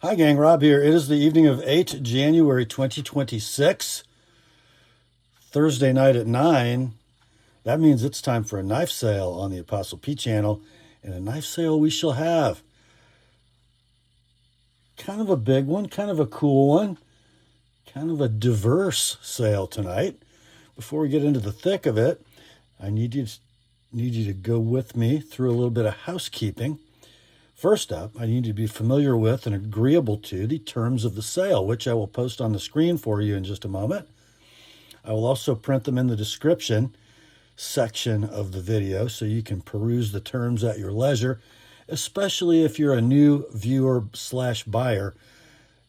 Hi gang, Rob here. It is the evening of 8 January 2026, Thursday night at 9. That means it's time for a knife sale on the Apostle P channel, and a knife sale we shall have. Kind of a big one, kind of a cool one, kind of a diverse sale tonight. Before we get into the thick of it, I need you to go with me through a little bit of housekeeping. First up, I need you to be familiar with and agreeable to the terms of the sale, which I will post on the screen for you in just a moment. I will also print them in the description section of the video so you can peruse the terms at your leisure, especially if you're a new viewer/buyer.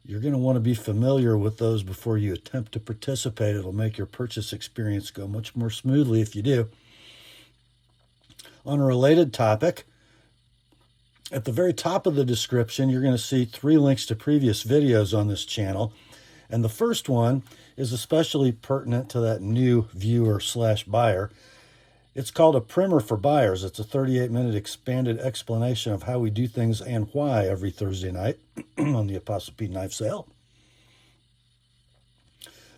You're going to want to be familiar with those before you attempt to participate. It'll make your purchase experience go much more smoothly if you do. On a related topic, at the very top of the description, you're going to see 3 links to previous videos on this channel. And the first one is especially pertinent to that new viewer/buyer. It's called a primer for buyers. It's a 38-minute expanded explanation of how we do things and why every Thursday night on the Apostle P Knife Sale.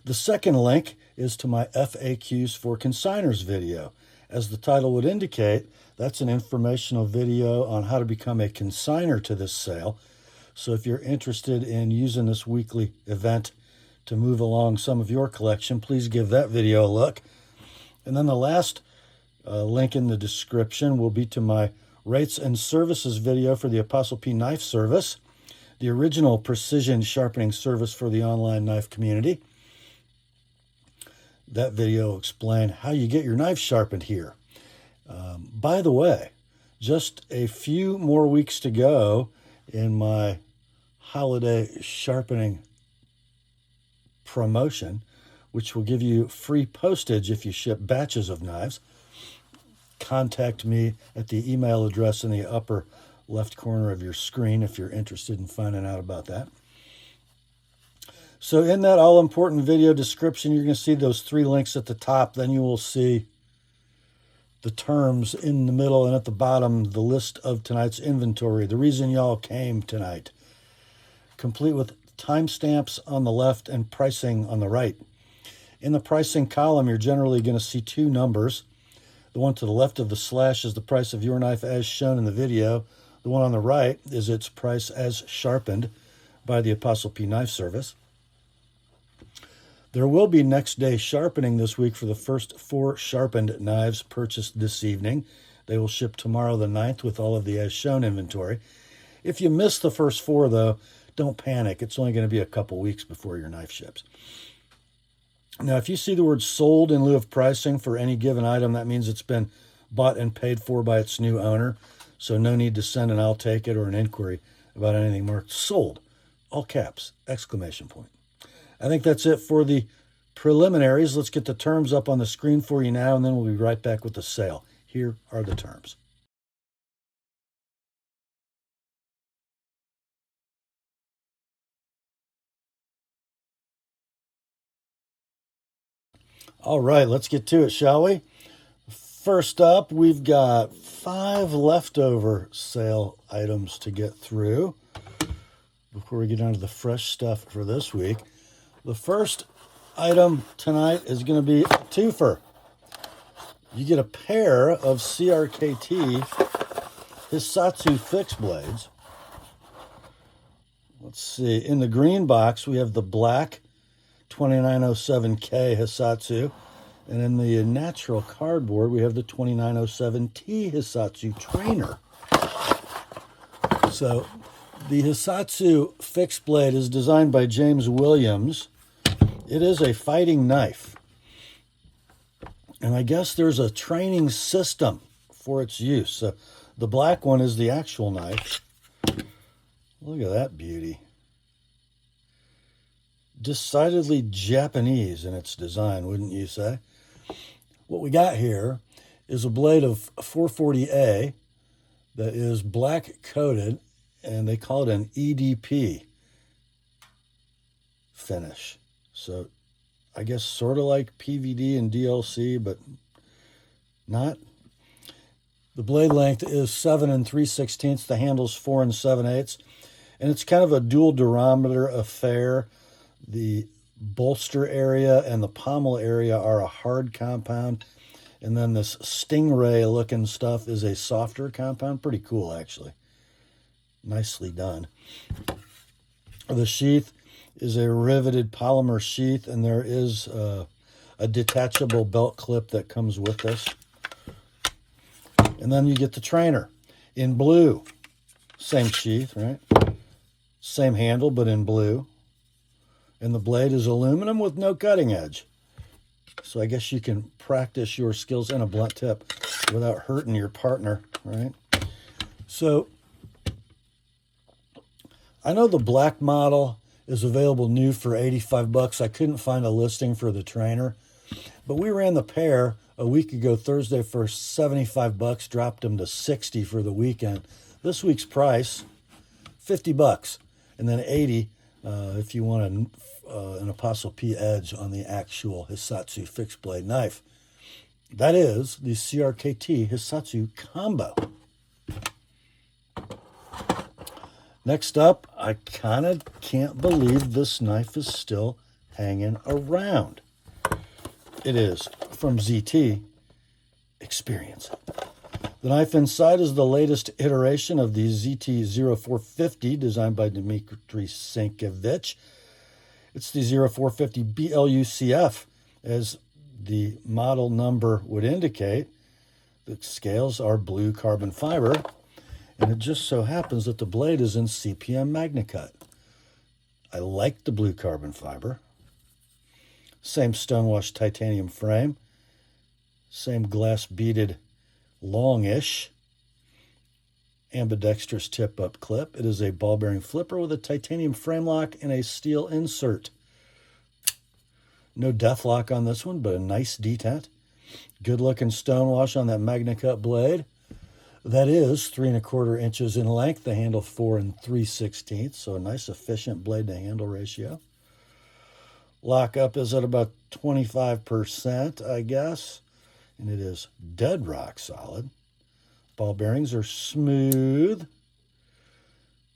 The second link is to my FAQs for Consignors video. As the title would indicate, that's an informational video on how to become a consignor to this sale. So if you're interested in using this weekly event to move along some of your collection, please give that video a look. And then the last link in the description will be to my rates and services video for the Apostle P Knife Service, the original precision sharpening service for the online knife community. That video will explain how you get your knife sharpened here. By the way, just a few more weeks to go in my holiday sharpening promotion, which will give you free postage if you ship batches of knives. Contact me at the email address in the upper left corner of your screen if you're interested in finding out about that. So in that all-important video description, you're going to see those 3 links at the top. Then you will see the terms in the middle, and at the bottom, the list of tonight's inventory, the reason y'all came tonight, complete with timestamps on the left and pricing on the right. In the pricing column, you're generally going to see 2 numbers. The one to the left of the slash is the price of your knife as shown in the video. The one on the right is its price as sharpened by the Apostle P Knife Service. There will be next day sharpening this week for the first 4 sharpened knives purchased this evening. They will ship tomorrow the 9th with all of the as shown inventory. If you miss the first 4 though, don't panic. It's only going to be a couple weeks before your knife ships. Now, if you see the word sold in lieu of pricing for any given item, that means it's been bought and paid for by its new owner. So no need to send an I'll take it or an inquiry about anything marked sold. All caps, exclamation point. I think that's it for the preliminaries. Let's get the terms up on the screen for you now, and then we'll be right back with the sale. Here are the terms. All right, let's get to it, shall we? First up, we've got 5 leftover sale items to get through before we get on to the fresh stuff for this week. The first item tonight is going to be a twofer. You get a pair of CRKT Hissatsu fixed blades. Let's see. In the green box, we have the black 2907K Hissatsu. And in the natural cardboard, we have the 2907T Hissatsu trainer. So the Hissatsu fixed blade is designed by James Williams. It is a fighting knife. And I guess there's a training system for its use. So the black one is the actual knife. Look at that beauty. Decidedly Japanese in its design, wouldn't you say? What we got here is a blade of 440A that is black coated, and they call it an EDP finish. So I guess sort of like PVD and DLC, but not. The blade length is 7 3/16. The handle's 4 7/8. And it's kind of a dual durometer affair. The bolster area and the pommel area are a hard compound. And then this stingray looking stuff is a softer compound. Pretty cool, actually. Nicely done. The sheath is a riveted polymer sheath, and there is a detachable belt clip that comes with this. And then you get the trainer in blue. Same sheath, right? Same handle, but in blue. And the blade is aluminum with no cutting edge. So I guess you can practice your skills in a blunt tip without hurting your partner, right? So I know the black model is available new for 85 bucks. I couldn't find a listing for the trainer, but we ran the pair a week ago Thursday for 75 bucks, dropped them to 60 for the weekend. This week's price, 50 bucks, and then 80 if you want an Apostle P edge on the actual Hissatsu fixed blade knife. That is the CRKT Hissatsu combo. Next up, I kind of can't believe this knife is still hanging around. It is from ZT. Experience it. The knife inside is the latest iteration of the ZT-0450, designed by Dmitry Sienkiewicz. It's the 0450 BLUCF, as the model number would indicate. The scales are blue carbon fiber, and it just so happens that the blade is in CPM MagnaCut. I like the blue carbon fiber. Same stonewashed titanium frame. Same glass beaded longish ambidextrous tip-up clip. It is a ball bearing flipper with a titanium frame lock and a steel insert. No death lock on this one, but a nice detent. Good looking stonewash on that MagnaCut blade. That is 3 1/4 inches in length. The handle 4 3/16, so a nice efficient blade to handle ratio. Lockup is at about 25%, I guess. And it is dead rock solid. Ball bearings are smooth.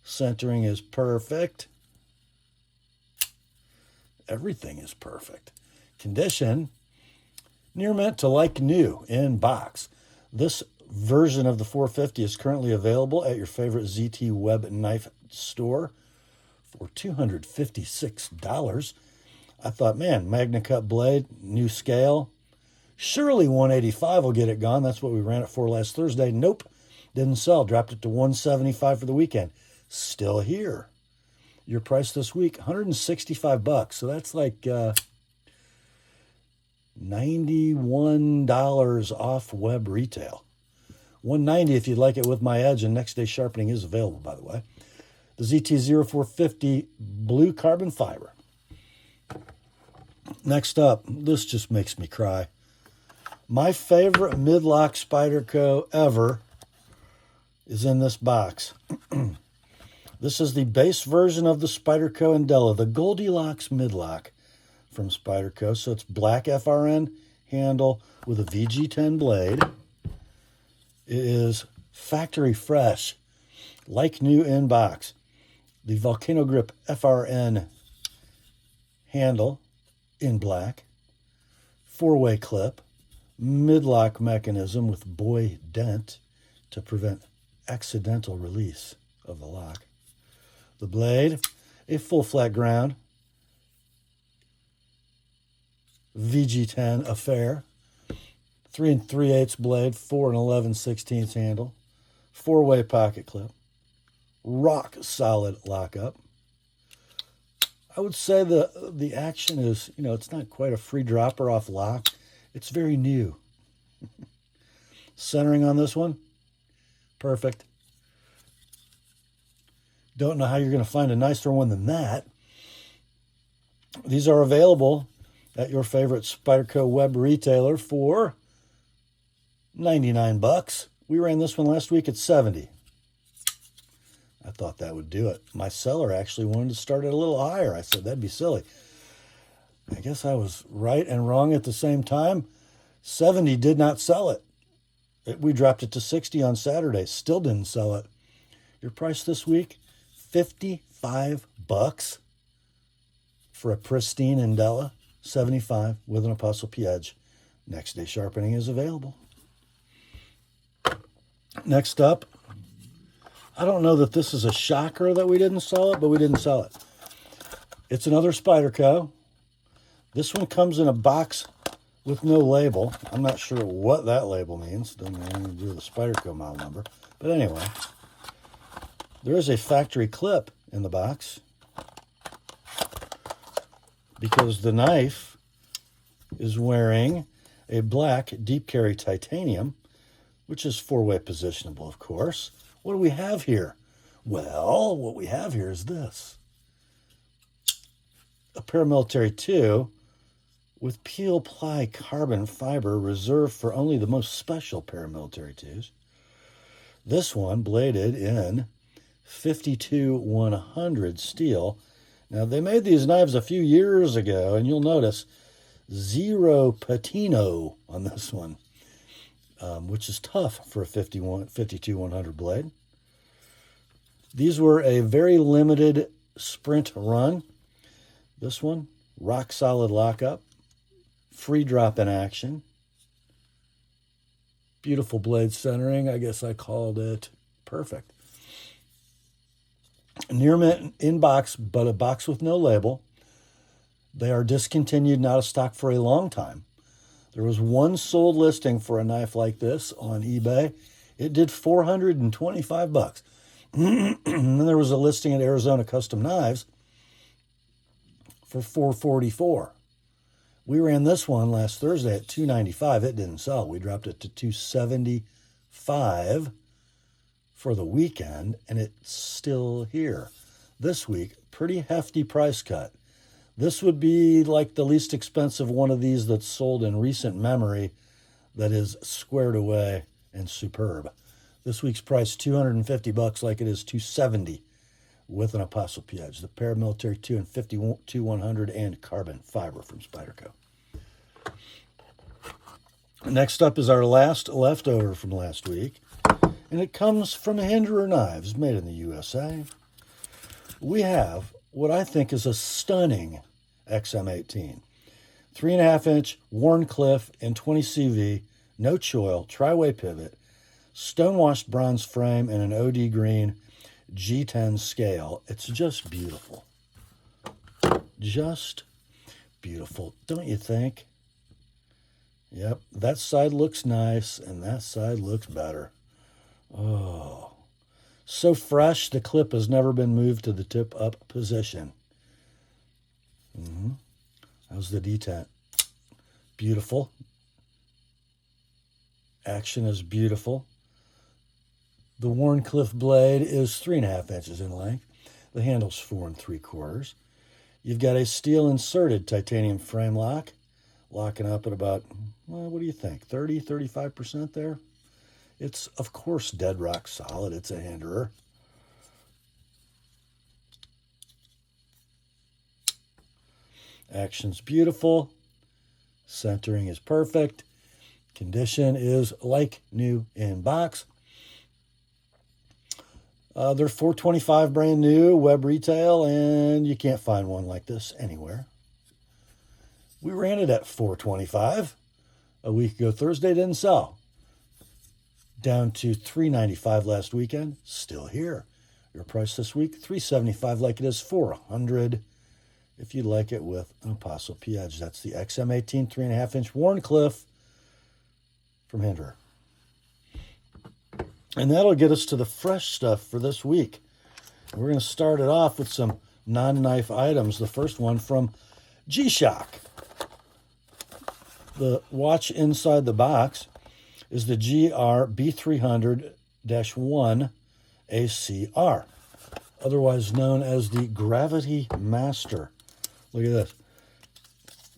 Centering is perfect. Everything is perfect. Condition, near mint to like new in box. This version of the 450 is currently available at your favorite ZT web knife store for $256. I thought, man, MagnaCut blade, new scale. Surely 185 will get it gone. That's what we ran it for last Thursday. Nope, didn't sell. Dropped it to 175 for the weekend. Still here. Your price this week, 165 bucks. So that's like $91 off web retail. 190 if you'd like it with my edge, and next day sharpening is available, by the way. The ZT-0450 blue carbon fiber. Next up, this just makes me cry. My favorite mid-lock Spyderco ever is in this box. This is the base version of the Spyderco Endela, the Goldilocks mid-lock from Spyderco. So it's black FRN handle with a VG10 blade. It is factory fresh, like new in box. The Volcano Grip FRN handle in black. 4-way clip. Mid-lock mechanism with buoy dent to prevent accidental release of the lock. The blade, a full flat ground VG10 affair. 3 3/8 blade, 4 11/16 handle, 4-way pocket clip, rock solid lockup. I would say the action is, it's not quite a free dropper off lock. It's very new. Centering on this one, perfect. Don't know how you're going to find a nicer one than that. These are available at your favorite Spyderco web retailer for 99 bucks. We ran this one last week at 70. I thought that would do it. My seller actually wanted to start it a little higher. I said, that'd be silly. I guess I was right and wrong at the same time. 70 did not sell it. We dropped it to 60 on Saturday. Still didn't sell it. Your price this week, $55 for a pristine Endela 75 with an APPSLP edge. Next day sharpening is available. Next up, I don't know that this is a shocker that we didn't sell it, but we didn't sell it. It's another Spyderco. This one comes in a box with no label. I'm not sure what that label means. Doesn't have anything to do with the Spyderco model number. But anyway, there is a factory clip in the box because the knife is wearing a black deep carry titanium, which is 4-way positionable, of course. What do we have here? Well, what we have here is this. A Paramilitary 2 with peel ply carbon fiber reserved for only the most special Paramilitary 2s. This one bladed in 52-100 steel. Now, they made these knives a few years ago, and you'll notice zero patino on this one, which is tough for a 52-100 blade. These were a very limited sprint run. This one, rock solid lockup, free drop in action, beautiful blade centering. I guess I called it perfect. Near mint in box, but a box with no label. They are discontinued and out of stock for a long time. There was one sold listing for a knife like this on eBay. It did $425. And then there was a listing at Arizona Custom Knives for $444. We ran this one last Thursday at $295. It didn't sell. We dropped it to $275 for the weekend, and it's still here. This week, pretty hefty price cut. This would be like the least expensive one of these that's sold in recent memory that is squared away and superb. This week's price, $250, like it is $270 with an APPSLP edge. The Paramilitary 2 and 52-100 and carbon fiber from Spyderco. Next up is our last leftover from last week, and it comes from Hinderer Knives, made in the USA. We have what I think is a stunning XM18. 3.5-inch Wharncliffe in 20 CV, no choil, tri-way pivot, stonewashed bronze frame, and an OD green G10 scale. It's just beautiful. Just beautiful, don't you think? Yep, that side looks nice, and that side looks better. Oh, so fresh, the clip has never been moved to the tip-up position. How's the detent? Beautiful. Action is beautiful. The Wharncliffe blade is 3.5 inches in length. The handle's 4 3/4. You've got a steel inserted titanium frame lock, locking up at about, well, what do you think, 30-35% there? It's, of course, dead rock solid. It's a Hinderer. Action's beautiful. Centering is perfect. Condition is like new in box. They're $425 brand new, web retail, and you can't find one like this anywhere. We ran it at $425 a week ago. Thursday didn't sell. Down to $395 last weekend, still here. Your price this week, $375 like it is $400 if you'd like it with an APPSLP edge. That's the XM18 3.5-inch Wharncliffe from Hinderer. And that'll get us to the fresh stuff for this week. We're going to start it off with some non-knife items. The first one from G-Shock. The watch inside the box is the GR B300-1 ACR, otherwise known as the GravityMaster. Look at this.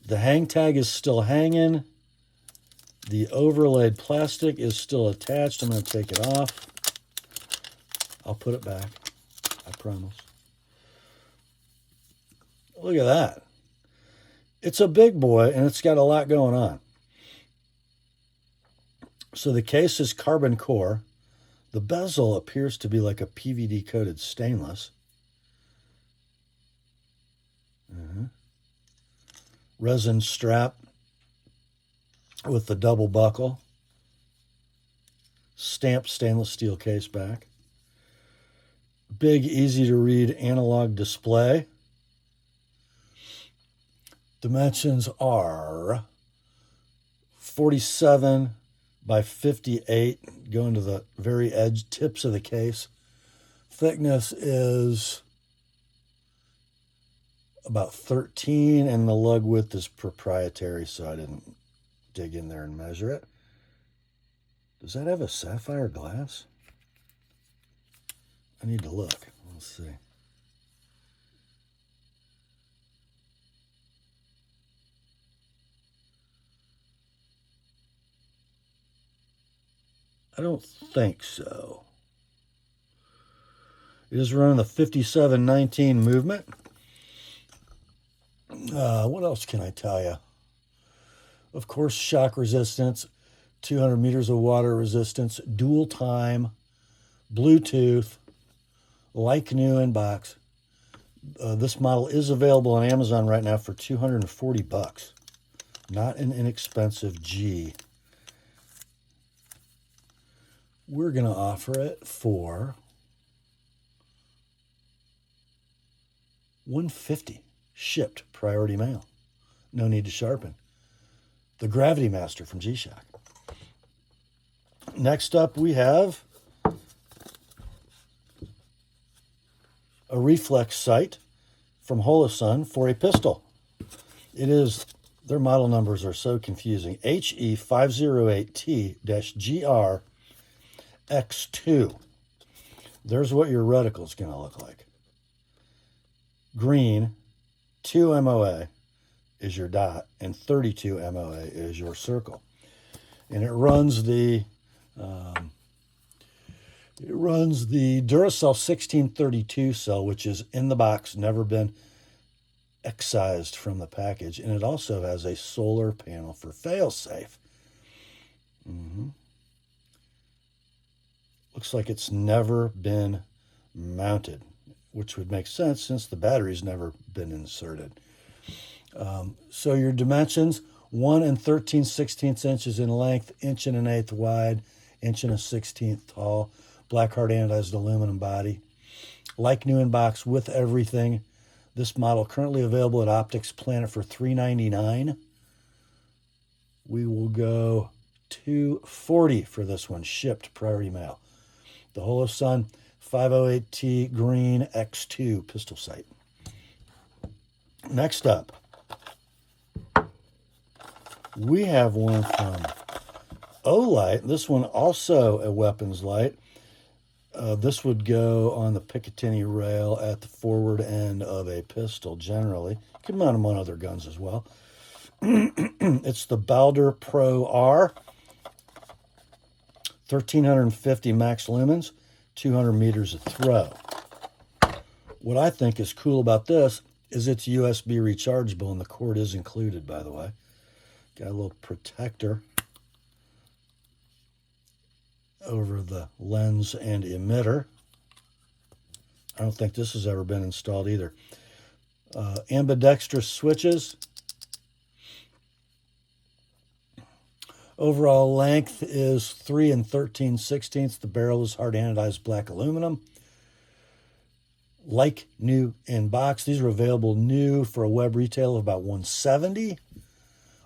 The hang tag is still hanging. The overlaid plastic is still attached. I'm going to take it off. I'll put it back. I promise. Look at that. It's a big boy, and it's got a lot going on. So the case is carbon core. The bezel appears to be like a PVD-coated stainless. Resin strap with the double buckle. Stamped stainless steel case back. Big, easy to read analog display. Dimensions are 47 by 58, going to the very edge tips of the case. Thickness is about 13, and the lug width is proprietary, so I didn't dig in there and measure it. Does that have a sapphire glass? I need to look. Let's see. I don't think so. It is running the 5719 movement. What else can I tell you? Of course, shock resistance, 200 meters of water resistance, dual time, Bluetooth, like new in box. This model is available on Amazon right now for $240. Not an inexpensive G. We're going to offer it for $150, shipped priority mail. No need to sharpen. The GravityMaster from G-Shock. Next up, we have a reflex sight from Holosun for a pistol. It is, their model numbers are so confusing. HE508T-GR-X2. There's what your reticle is going to look like. Green, 2 MOA is your dot, and 32 MOA is your circle. And it runs the Duracell 1632 cell, which is in the box, never been excised from the package, and it also has a solar panel for fail-safe. Looks like it's never been mounted, which would make sense since the battery's never been inserted. So your dimensions, 1 13/16 inches in length, 1 1/8 wide, 1 1/16 tall, black hard anodized aluminum body. Like new in box with everything. This model currently available at Optics Planet for $399. We will go $240 for this one, shipped priority mail. The Holosun 508T Green X2 pistol sight. Next up, we have one from Olight. This one also a weapons light. This would go on the Picatinny rail at the forward end of a pistol generally. You can mount them on other guns as well. It's the Baldr Pro R. 1350 max lumens, 200 meters of throw. What I think is cool about this is it's USB rechargeable, and the cord is included, by the way. Got a little protector over the lens and emitter. I don't think this has ever been installed either. Ambidextrous switches. Overall length is 3 13/16. The barrel is hard anodized black aluminum. Like new in box. These are available new for a web retail of about $170.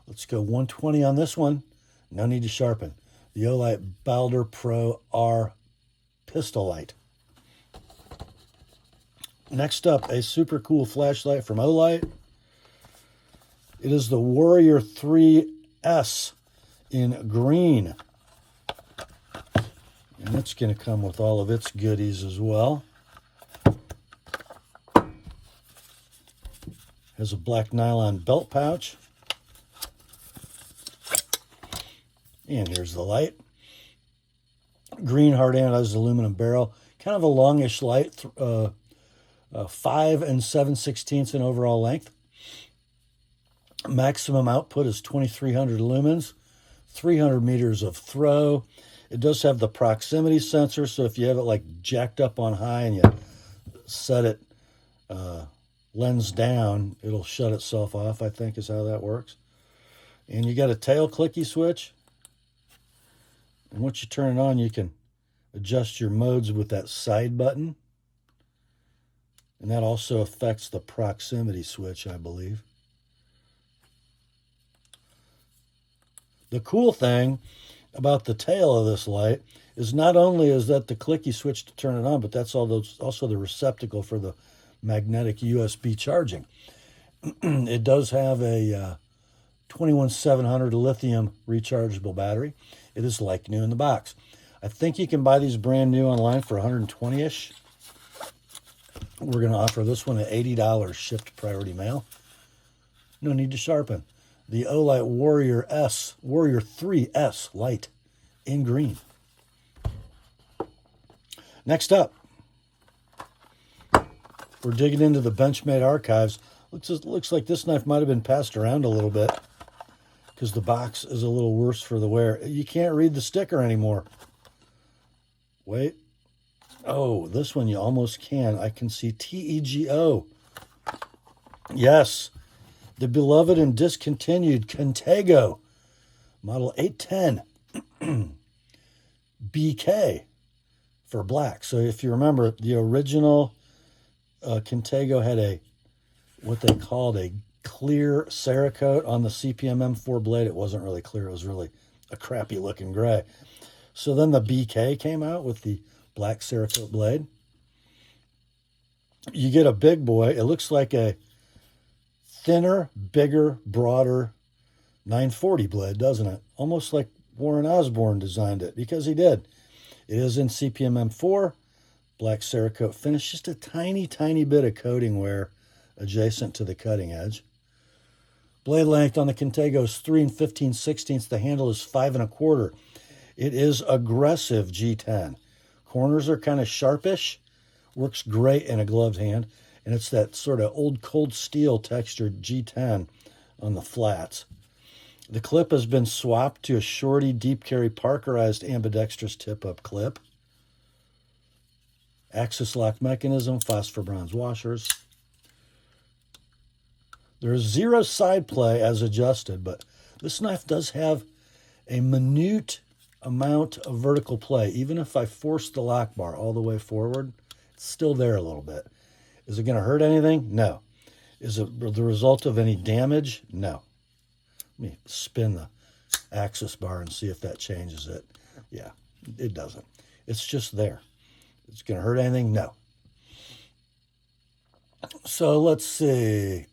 Let's go $120 on this one. No need to sharpen. The Olight Baldr Pro R pistol light. Next up, a super cool flashlight from Olight. It is the Warrior 3S in green. And it's going to come with all of its goodies as well. Has a black nylon belt pouch. And here's the light. Green hard anodized aluminum barrel. Kind of a longish light. 5 7/16 in overall length. Maximum output is 2300 lumens. 300 meters of throw. It does have the proximity sensor, so if you have it like jacked up on high and you set it lens down, it'll shut itself off, I think is how that works. And you got a tail clicky switch. And once you turn it on, you can adjust your modes with that side button. And that also affects the proximity switch, I believe. The cool thing about the tail of this light is not only is that the clicky switch to turn it on, but that's also the receptacle for the magnetic USB charging. It does have a 21700 lithium rechargeable battery. It is like new in the box. I think you can buy these brand new online for 120-ish. We're going to offer this one at $80 shipped priority mail. No need to sharpen. The Olight Warrior 3S light in green. Next up, we're digging into the Benchmade archives. Looks like this knife might have been passed around a little bit because the box is a little worse for the wear. You can't read the sticker anymore. Wait. Oh, this one you almost can. I can see TEGO. Yes. The beloved and discontinued Contego, model 810, BK for black. So if you remember, the original Contego had what they called a clear Cerakote on the CPM-M4 blade. It wasn't really clear. It was really a crappy looking gray. So then the BK came out with the black Cerakote blade. You get a big boy. It looks like a thinner, bigger, broader 940 blade, doesn't it? Almost like Warren Osborne designed it, because he did. It is in CPM-M4, black Cerakote finish, just a tiny, tiny bit of coating wear adjacent to the cutting edge. Blade length on the Contego is 3 15/16. The handle is 5 1/4. It is aggressive G10. Corners are kind of sharpish. Works great in a gloved hand. And it's that sort of old cold steel textured G10 on the flats. The clip has been swapped to a shorty deep carry Parkerized ambidextrous tip-up clip. Axis lock mechanism, phosphor bronze washers. There is 0 side play as adjusted, but this knife does have a minute amount of vertical play. Even if I force the lock bar all the way forward, it's still there a little bit. Is it going to hurt anything? No. Is it the result of any damage? No. Let me spin the axis bar and see if that changes it. Yeah, it doesn't. It's just there. It's going to hurt anything? No. So let's see.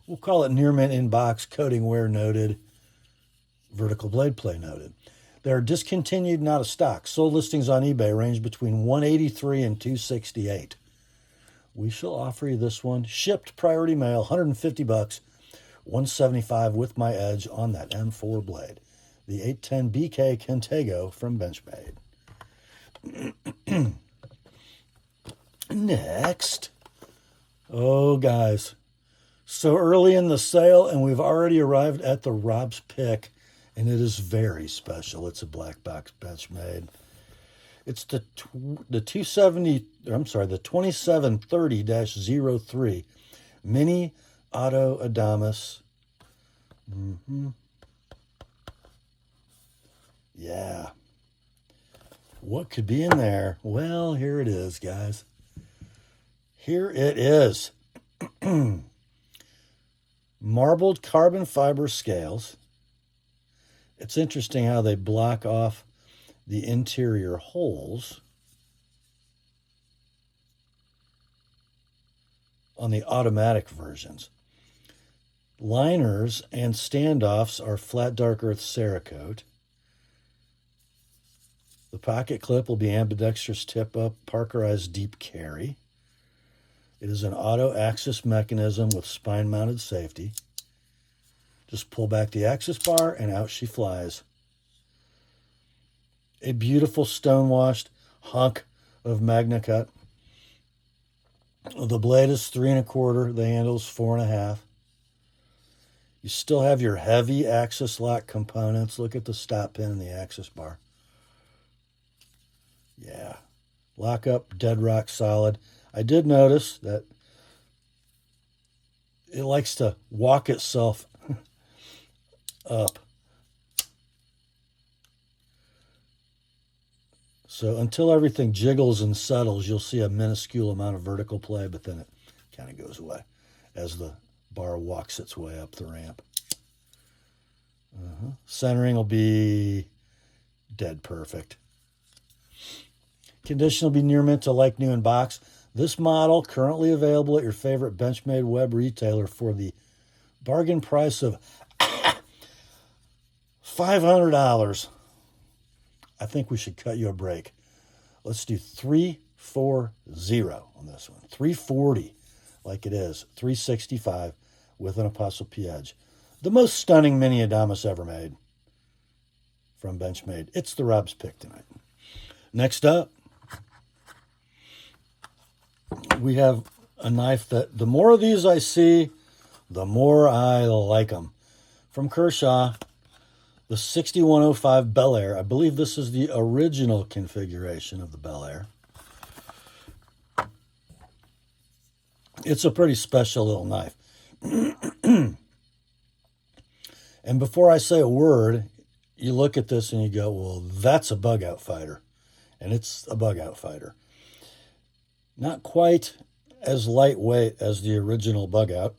We'll call it near mint in box, coating wear noted, vertical blade play noted. They're discontinued and out of stock. Sold listings on eBay range between $183 and $268. We shall offer you this one shipped priority mail, $150, $175 with my edge on that M4 blade. The 810 BK Contego from Benchmade. Next. Oh, guys. So early in the sale, and we've already arrived at the Rob's Pick. And it is very special. It's a black box Benchmade. It's the 2730-03 Mini Auto Adamas. Yeah. What could be in there? Well, here it is, guys. Here it is. Marbled carbon fiber scales. It's interesting how they block off the interior holes on the automatic versions. Liners and standoffs are flat dark earth Cerakote. The pocket clip will be ambidextrous tip-up, Parkerized deep carry. It is an auto axis mechanism with spine-mounted safety. Just pull back the axis bar and out she flies. A beautiful stone-washed hunk of Magna Cut. The blade is 3 1/4. The handle is 4 1/2. You still have your heavy axis lock components. Look at the stop pin and the axis bar. Yeah. Lockup, dead rock solid. I did notice that it likes to walk itself up. So until everything jiggles and settles, you'll see a minuscule amount of vertical play, but then it kind of goes away as the bar walks its way up the ramp. Centering will be dead perfect. Condition will be near mint to like new in box. This model currently available at your favorite Benchmade web retailer for the bargain price of $500. I think we should cut you a break. Let's do 340 on this one. 340 like it is. 365 with an APPSLP edge. The most stunning mini Adamas ever made from Benchmade. It's the Rob's pick tonight. Next up, we have a knife that the more of these I see, the more I like them. From Kershaw, the 6105 Bel Air. I believe this is the original configuration of the Bel Air. It's a pretty special little knife. And before I say a word, you look at this and you go, well, that's a bug out fighter. And it's a bug out fighter. Not quite as lightweight as the original bug out.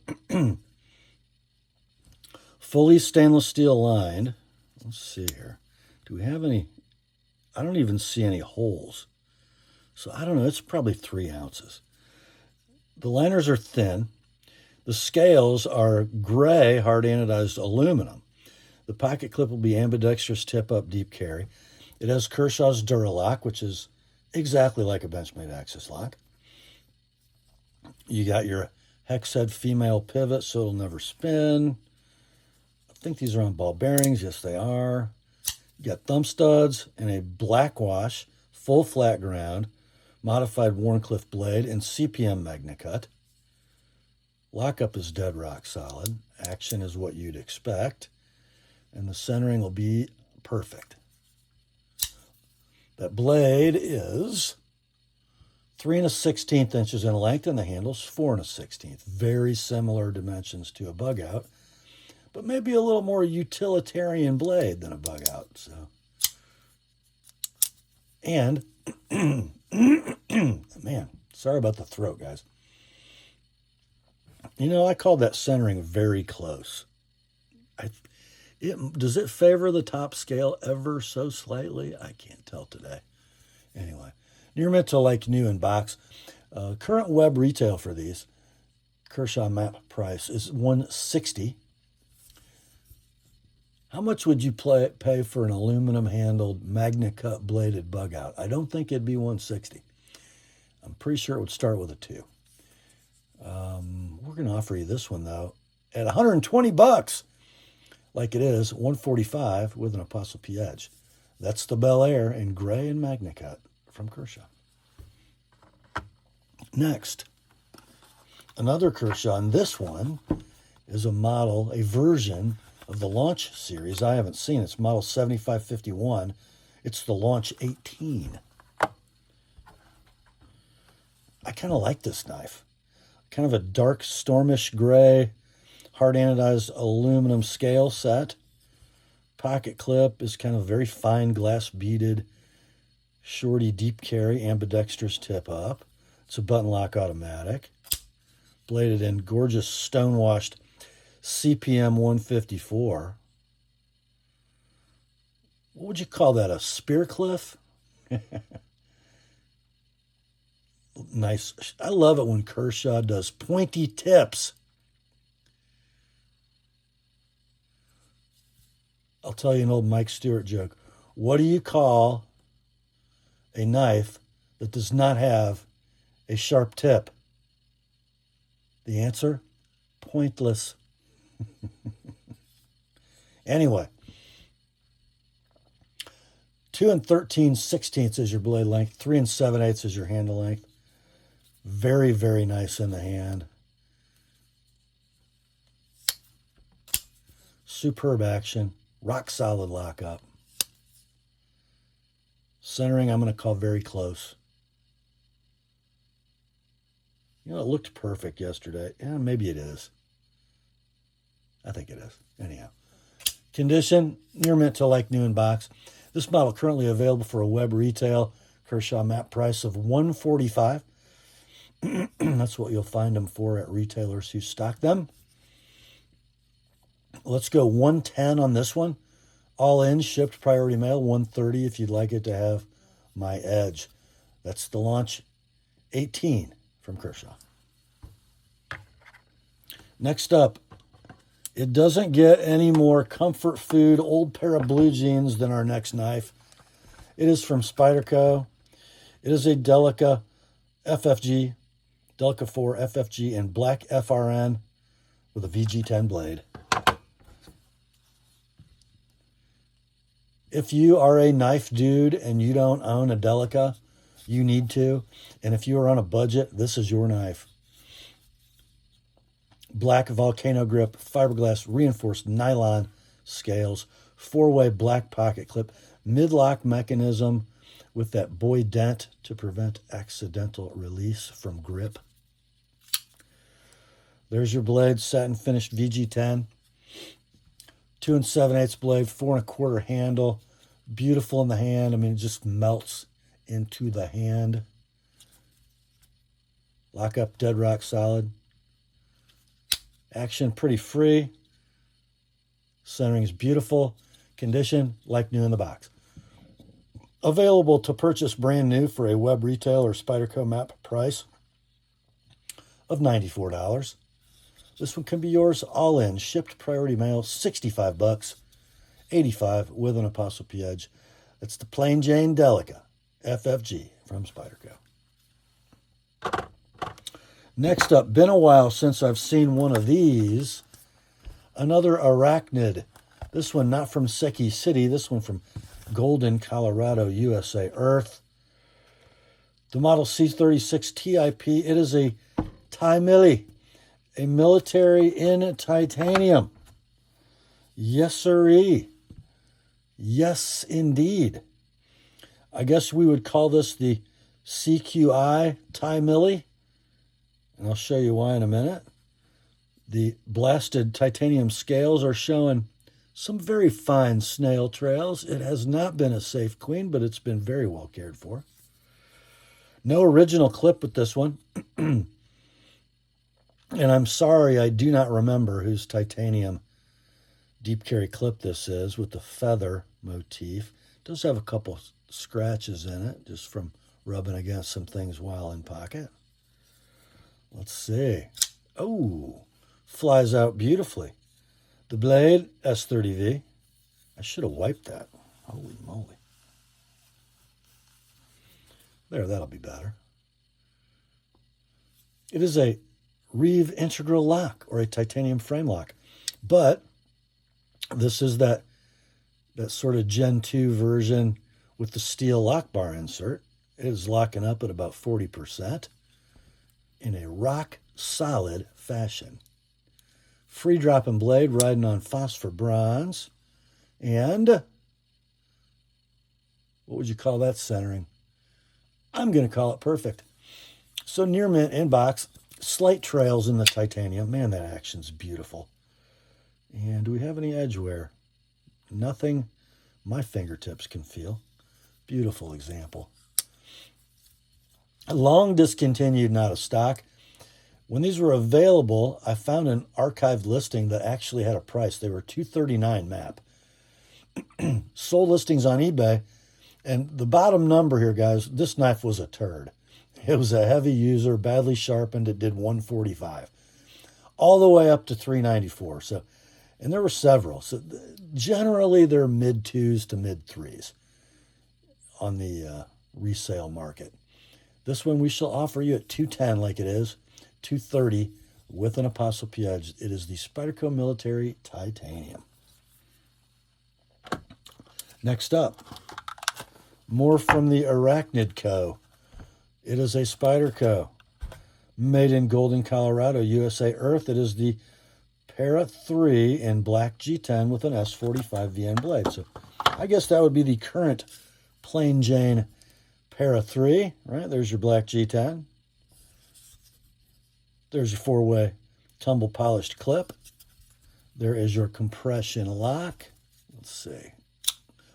Fully stainless steel lined. Let's see here. Do we have any? I don't even see any holes. So I don't know. It's probably 3 ounces. The liners are thin. The scales are gray hard anodized aluminum. The pocket clip will be ambidextrous tip-up deep carry. It has Kershaw's Duralock, which is exactly like a Benchmade axis lock. You got your hex head female pivot, so it'll never spin. I think these are on ball bearings. Yes, they are. You got thumb studs and a black wash, full flat ground, modified Wharncliffe blade, and CPM MagnaCut. Lockup is dead rock solid. Action is what you'd expect. And the centering will be perfect. That blade is 3 1/16 inches in length, and the handle's 4 1/16. Very similar dimensions to a bug out, but maybe a little more utilitarian blade than a bug out. So, and man, sorry about the throat, guys. You know, I called that centering very close. Does it favor the top scale ever so slightly? I can't tell today. Anyway, near mint to like new in box. Current web retail for these, Kershaw map price is $160. How much would you pay for an aluminum handled MagnaCut bladed bug out? I don't think it'd be $160. I'm pretty sure it would start with a 2. We're going to offer you this one though at $120. Like it is, $145 with an APPSLP edge. That's the Bel Air in gray and MagnaCut from Kershaw. Next, another Kershaw, and this one is a model, a version of the Launch series. I haven't seen it. It's model 7551. It's the Launch 18. I kind of like this knife. Kind of a dark stormish gray, hard anodized aluminum scale set. Pocket clip is kind of very fine glass beaded, shorty deep carry, ambidextrous tip up. It's a button lock automatic. Bladed in gorgeous stone washed CPM 154. What would you call that? A spear cliff? Nice. I love it when Kershaw does pointy tips. I'll tell you an old Mike Stewart joke. What do you call a knife that does not have a sharp tip? The answer? Pointless. Anyway, 2 13/16 is your blade length. 3 7/8 is your handle length. Very, very nice in the hand. Superb action. Rock solid lockup. Centering, I'm going to call very close. You know, it looked perfect yesterday. Yeah, maybe it is. I think it is. Anyhow. Condition, near mint to like new in box. This model currently available for a web retail Kershaw map price of $145. That's what you'll find them for at retailers who stock them. Let's go $110 on this one. All in, shipped priority mail, $130 if you'd like it to have my edge. That's the launch 18 from Kershaw. Next up, it doesn't get any more comfort food, old pair of blue jeans than our next knife. It is from Spyderco. It is a Delica FFG, Delica 4 FFG in black FRN with a VG10 blade. If you are a knife dude and you don't own a Delica, you need to. And if you are on a budget, this is your knife. Black volcano grip, fiberglass reinforced nylon scales, 4-way black pocket clip, mid-lock mechanism with that boy dent to prevent accidental release from grip. There's your blade, satin finished VG10. 2 7/8 blade, 4 1/4 handle. Beautiful in the hand. I mean, it just melts into the hand. Lock up, dead rock solid. Action pretty free. Centering is beautiful. Condition like new in the box. Available to purchase brand new for a web retail or Spyderco map price of $94. This one can be yours all in. Shipped priority mail, $65. $85 with an APPLEP edge. It's the Plain Jane Delica FFG from Spyderco. Next up, been a while since I've seen one of these. Another arachnid. This one not from Seki City. This one from Golden, Colorado, USA Earth. The model C36 TIP. It is a Thai Milli. A military in titanium. Yes, sirree. Yes, indeed. I guess we would call this the CQI Thai Milli. And I'll show you why in a minute. The blasted titanium scales are showing some very fine snail trails. It has not been a safe queen, but it's been very well cared for. No original clip with this one. And I'm sorry, I do not remember whose titanium deep carry clip this is with the feather motif. It does have a couple scratches in it just from rubbing against some things while in pocket. Let's see. Oh, flies out beautifully. The blade, S30V. I should have wiped that. Holy moly. There, that'll be better. It is a Reeve integral lock or a titanium frame lock. But this is that sort of Gen 2 version with the steel lock bar insert. It is locking up at about 40% in a rock solid fashion. Free dropping blade riding on phosphor bronze. And what would you call that centering? I'm going to call it perfect. So near mint inbox, slight trails in the titanium. Man, that action's beautiful. And do we have any edge wear? Nothing my fingertips can feel. Beautiful example. Long discontinued, not a stock. When these were available, I found an archived listing that actually had a price. They were $239 map. Sold listings on eBay. And the bottom number here, guys, this knife was a turd. It was a heavy user, badly sharpened. It did 145, all the way up to 394. So, and there were several. So generally, they're mid 2s to mid 3s on the resale market. This one we shall offer you at $210, like it is, $230 with an APPLEP edge. It is the Spyderco Military Titanium. Next up, more from the Arachnid Co. It is a Spyderco, made in Golden, Colorado, USA Earth. It is the Para 3 in black G10 with an S45 VN blade. So I guess that would be the current Plain Jane Para 3, right? There's your black G10. There's your 4-way tumble polished clip. There is your compression lock. Let's see.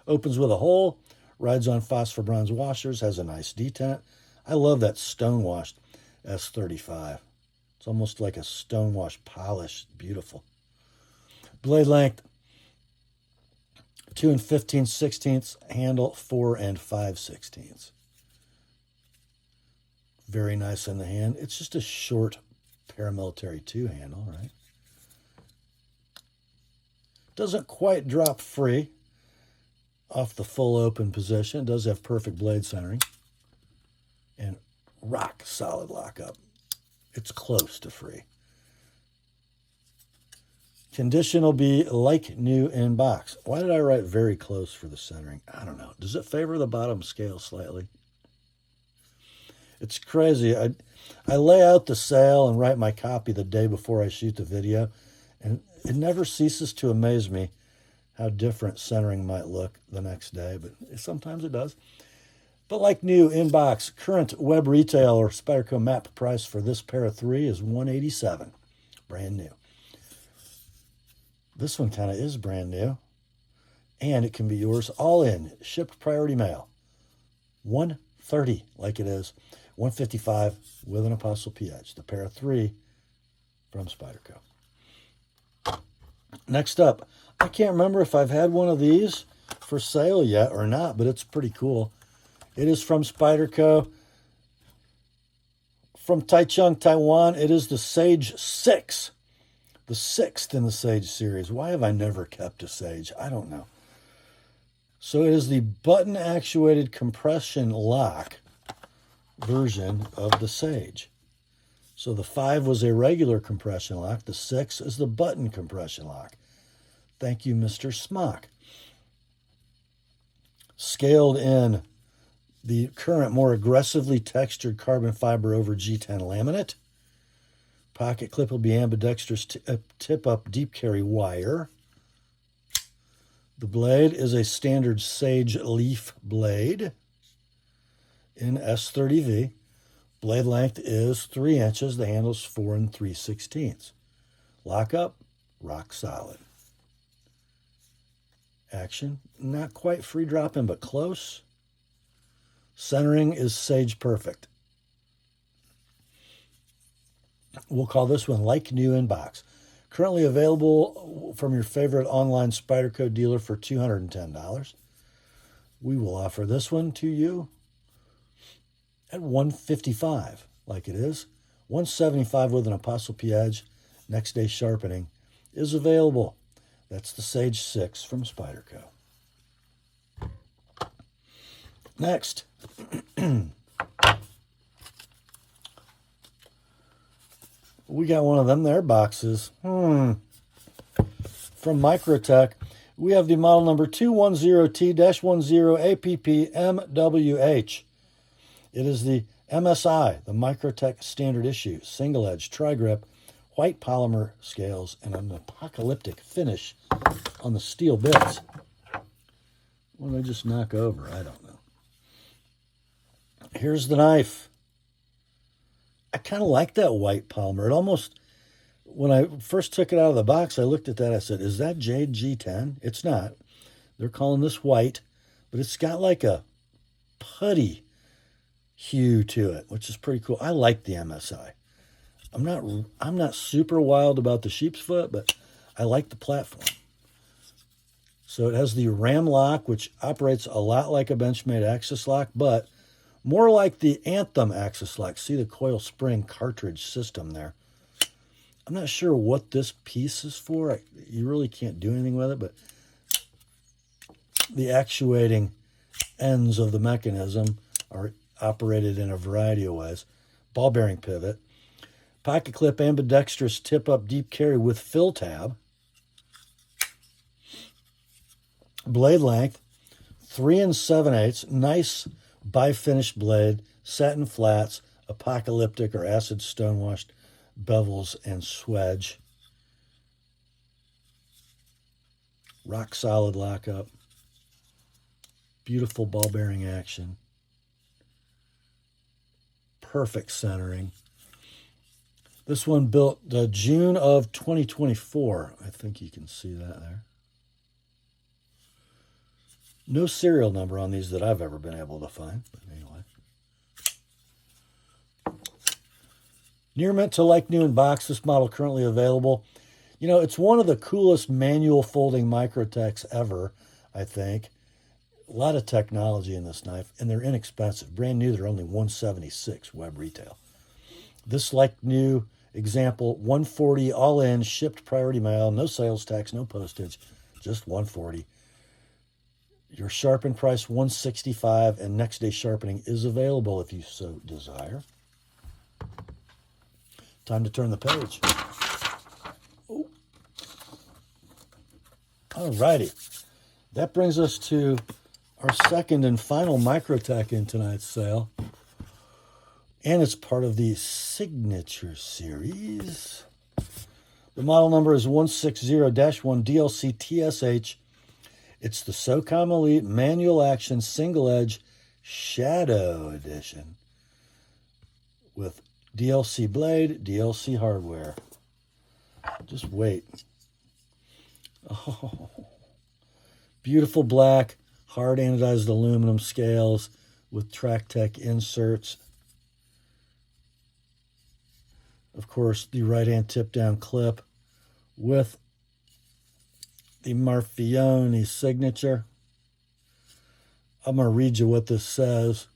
Opens with a hole, rides on phosphor bronze washers, has a nice detent. I love that stonewashed S35. It's almost like a stonewash polish. Beautiful. Blade length, 2 15/16. Handle, 4 5/16. Very nice in the hand. It's just a short paramilitary 2 handle, right? Doesn't quite drop free off the full open position. It does have perfect blade centering and rock solid lockup. It's close to free. Condition will be like new in box. Why did I write very close for the centering? I don't know. Does it favor the bottom scale slightly? It's crazy. I lay out the sale and write my copy the day before I shoot the video, and it never ceases to amaze me how different centering might look the next day, but sometimes it does. But like new in box, current web retail or Spyderco map price for this pair of 3 is $187, brand new. This one kind of is brand new, and it can be yours all in, shipped priority mail. $130 like it is, $155 with an Apostle PH, the pair of 3 from Spyderco. Next up, I can't remember if I've had one of these for sale yet or not, but it's pretty cool. It is from Spyderco, from Taichung, Taiwan. It is the Sage 6, the 6th in the Sage series. Why have I never kept a Sage? I don't know. So it is the button-actuated compression lock version of the Sage. So the 5 was a regular compression lock. The 6 is the button compression lock. Thank you, Mr. Smock. Scaled in the current, more aggressively textured carbon fiber over G10 laminate. Pocket clip will be ambidextrous tip-up deep carry wire. The blade is a standard Sage leaf blade in S30V. Blade length is 3 inches. The handle's 4 3/16. Lockup, rock solid. Action, not quite free dropping, but close. Centering is Sage perfect. We'll call this one like new in box. Currently available from your favorite online Spyderco dealer for $210. We will offer this one to you at $155, like it is. $175 with an Apostle P edge. Next day sharpening is available. That's the Sage 6 from Spyderco. Next, we got one of them there boxes. From Microtech, we have the model number 210T-10 APPMWH. It is the MSI, the Microtech standard issue, single edge, tri-grip, white polymer scales, and an apocalyptic finish on the steel bits. What did I just knock over? I don't know. Here's the knife. I kind of like that white polymer. It almost, when I first took it out of the box, I looked at that. I said, is that Jade G10? It's not. They're calling this white, but it's got like a putty hue to it, which is pretty cool. I like the MSI. I'm not super wild about the sheep's foot, but I like the platform. So it has the ram lock, which operates a lot like a Benchmade axis lock, but more like the Anthem axis lock. See the coil spring cartridge system there. I'm not sure what this piece is for. You really can't do anything with it, but the actuating ends of the mechanism are operated in a variety of ways. Ball bearing pivot. Pocket clip ambidextrous tip-up deep carry with fill tab. Blade length, 3 7/8. Nice bi-finished blade. Satin flats, apocalyptic or acid stone-washed bevels and swedge. Rock solid lockup. Beautiful ball bearing action. Perfect centering. This one built June of 2024. I think you can see that there. No serial number on these that I've ever been able to find. But anyway. Near mint to like new in box. This model currently available. You know, it's one of the coolest manual folding Microtechs ever, I think. A lot of technology in this knife, and they're inexpensive. Brand new, they're only $176 web retail. This like new example, $140 all in, shipped priority mail, no sales tax, no postage, just $140. Your sharpen price $165, and next day sharpening is available if you so desire. Time to turn the page. Oh. All righty. That brings us to our second and final Microtech in tonight's sale. And it's part of the Signature Series. The model number is 160-1 DLCTSH. It's the SOCOM Elite Manual Action Single Edge Shadow Edition with DLC blade, DLC hardware. Just wait. Oh, beautiful black, hard anodized aluminum scales with TrackTech inserts. Of course, the right-hand tip-down clip with the Marfione signature. I'm going to read you what this says.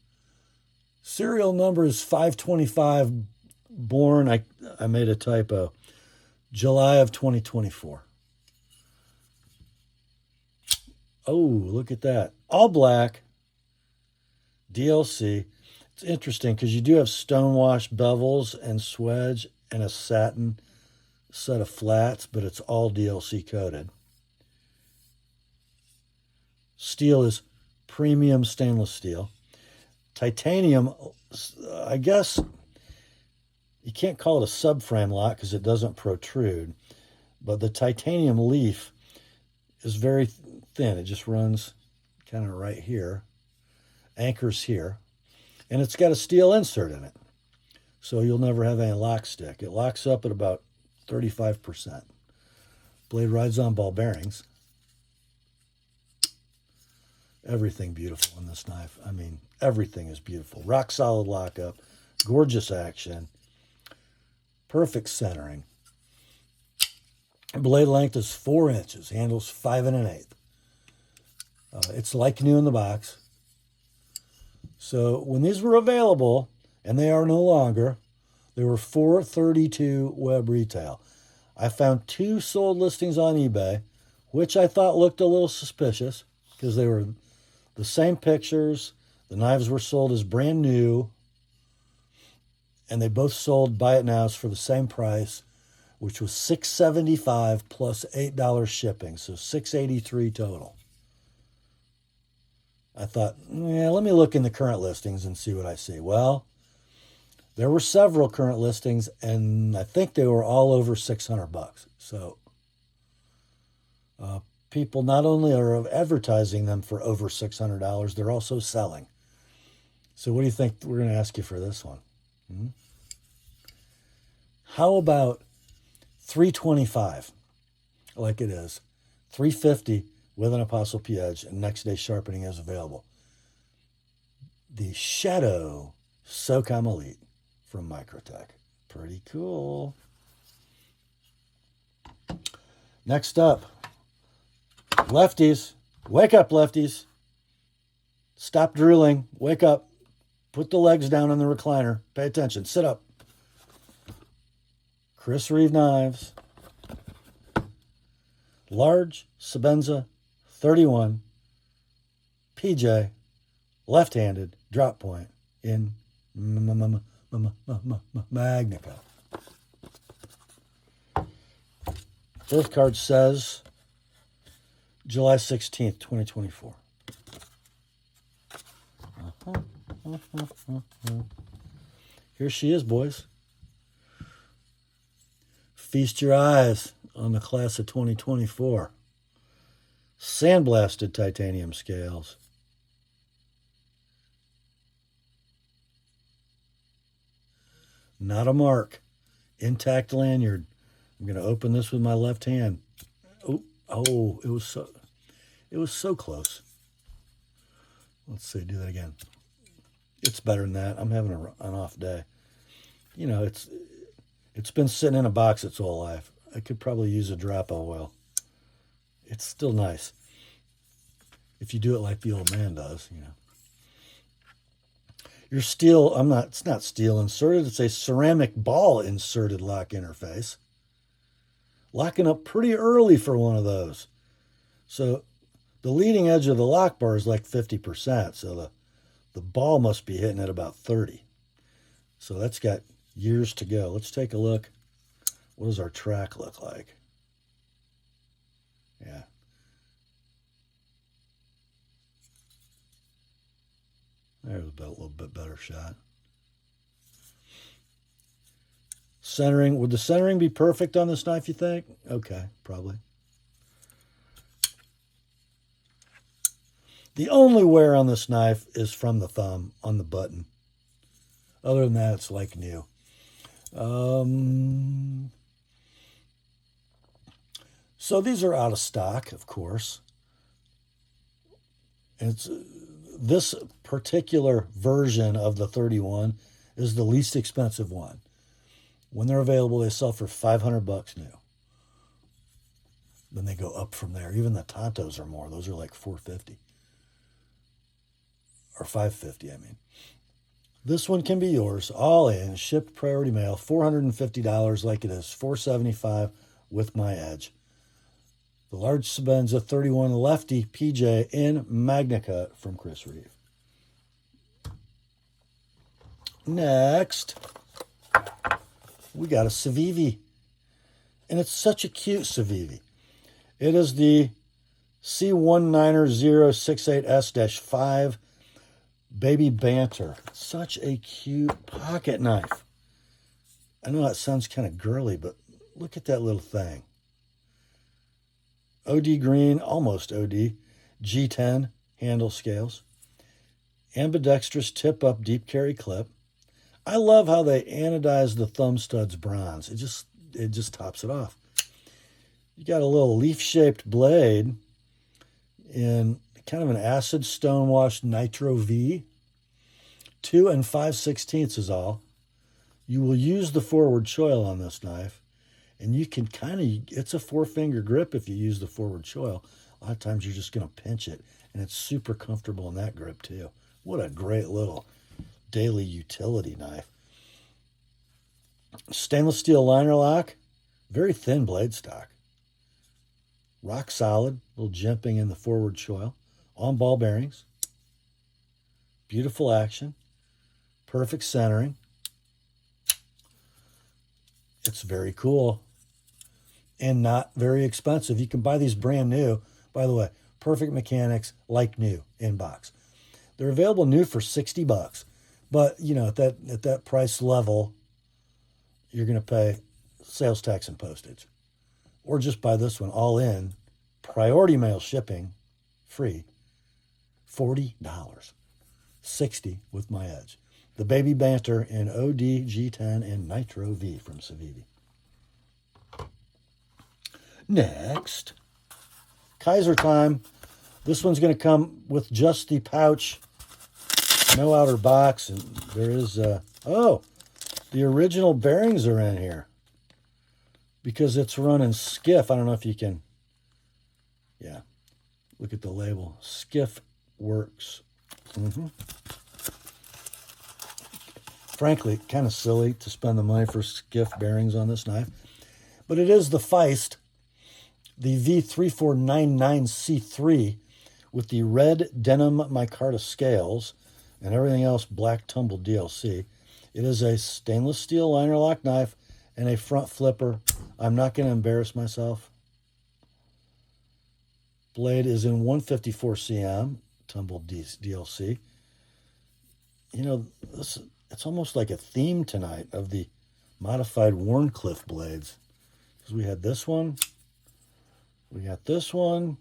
Serial number is 525, born, I made a typo, July of 2024. Oh, look at that. All black, DLC. It's interesting because you do have stonewash bevels and swedge and a satin set of flats, but it's all DLC coated. Steel is premium stainless steel. Titanium, I guess you can't call it a subframe lock because it doesn't protrude, but the titanium leaf is very thin. It just runs kind of right here, anchors here, and it's got a steel insert in it, so you'll never have any lock stick. It locks up at about 35%. Blade rides on ball bearings. Everything beautiful in this knife. I mean, everything is beautiful. Rock solid lockup, gorgeous action, perfect centering. Blade length is 4 inches, handles 5 1/8. It's like new in the box. So when these were available, and they are no longer, they were $432 web retail. I found 2 sold listings on eBay, which I thought looked a little suspicious because they were the same pictures. The knives were sold as brand new, and they both sold buy it nows for the same price, which was $675 plus $8 shipping, so $683 total. I thought, yeah, let me look in the current listings and see what I see. Well, there were several current listings, and I think they were all over $600. So people not only are advertising them for over $600, they're also selling. So what do you think we're going to ask you for this one? How about $325, like it is, $350 with an APPSLP edge, and next day sharpening is available. The Shadow SOCOM Elite from Microtech. Pretty cool. Next up, lefties. Wake up, lefties. Stop drooling. Wake up. Put the legs down in the recliner. Pay attention. Sit up. Chris Reeve knives. Large Sabenza 31 PJ left-handed drop point in Magnica. Birth card says July 16th, 2024. Here she is, boys. Feast your eyes on the class of 2024. Sandblasted titanium scales. Not a mark intact lanyard. I'm going to open this with my left hand. Oh, it was so close. Let's see, do that again. It's better than that. I'm having an off day. You know, it's been sitting in a box its whole life. I could probably use a drop of oil. It's still nice. If you do it like the old man does, you know. Your steel, it's not steel inserted, it's a ceramic ball inserted lock interface. Locking up pretty early for one of those. So the leading edge of the lock bar is like 50%, so the ball must be hitting at about 30. So that's got years to go. Let's take a look. What does our track look like? Yeah. There's a little bit better shot. Centering. Would the centering be perfect on this knife, you think? Okay, probably. The only wear on this knife is from the thumb on the button. Other than that, it's like new. So these are out of stock, of course. It's this particular version of the 31 is the least expensive one. When they're available, they sell for $500 new. Then they go up from there. Even the Tontos are more. Those are like $450 or $550. I mean, this one can be yours, all in, shipped priority mail, $450 like it is, $475 with my edge. The large Sebenza 31 Lefty PJ in Magnacut from Chris Reeve. Next, we got a Civivi. And it's such a cute Civivi. It is the C19068S-5 Baby Banter. Such a cute pocket knife. I know that sounds kind of girly, but look at that little thing. OD green, almost OD, G10 handle scales, ambidextrous tip-up deep carry clip. I love how they anodize the thumb studs bronze. It just tops it off. You got a little leaf-shaped blade in kind of an acid stonewashed Nitro-V. 2 5/16 is all. You will use the forward choil on this knife. And you can it's a 4-finger grip if you use the forward choil. A lot of times you're just going to pinch it. And it's super comfortable in that grip too. What a great little daily utility knife. Stainless steel liner lock. Very thin blade stock. Rock solid. Little jimping in the forward choil. On ball bearings. Beautiful action. Perfect centering. It's very cool. And not very expensive. You can buy these brand new. By the way, perfect mechanics, like new, in box. They're available new for $60. But, you know, at that price level, you're going to pay sales tax and postage. Or just buy this one all in, priority mail shipping, free, $40. $60 with my edge. The Baby Banter in OD, G10, and Nitro-V from Civivi. Next, Kaiser time. This one's going to come with just the pouch, no outer box, and there is, the original bearings are in here because it's running Skiff. I don't know if you can, yeah, look at the label. Skiff Works. Frankly, kind of silly to spend the money for Skiff bearings on this knife, but it is the Feist, the V3499C3 with the red denim micarta scales and everything else black tumbled DLC. It is a stainless steel liner lock knife and a front flipper. I'm not going to embarrass myself. Blade is in 154 cm, tumbled DLC. You know, it's almost like a theme tonight of the modified Wharncliffe blades. Because we had this one. We got this one.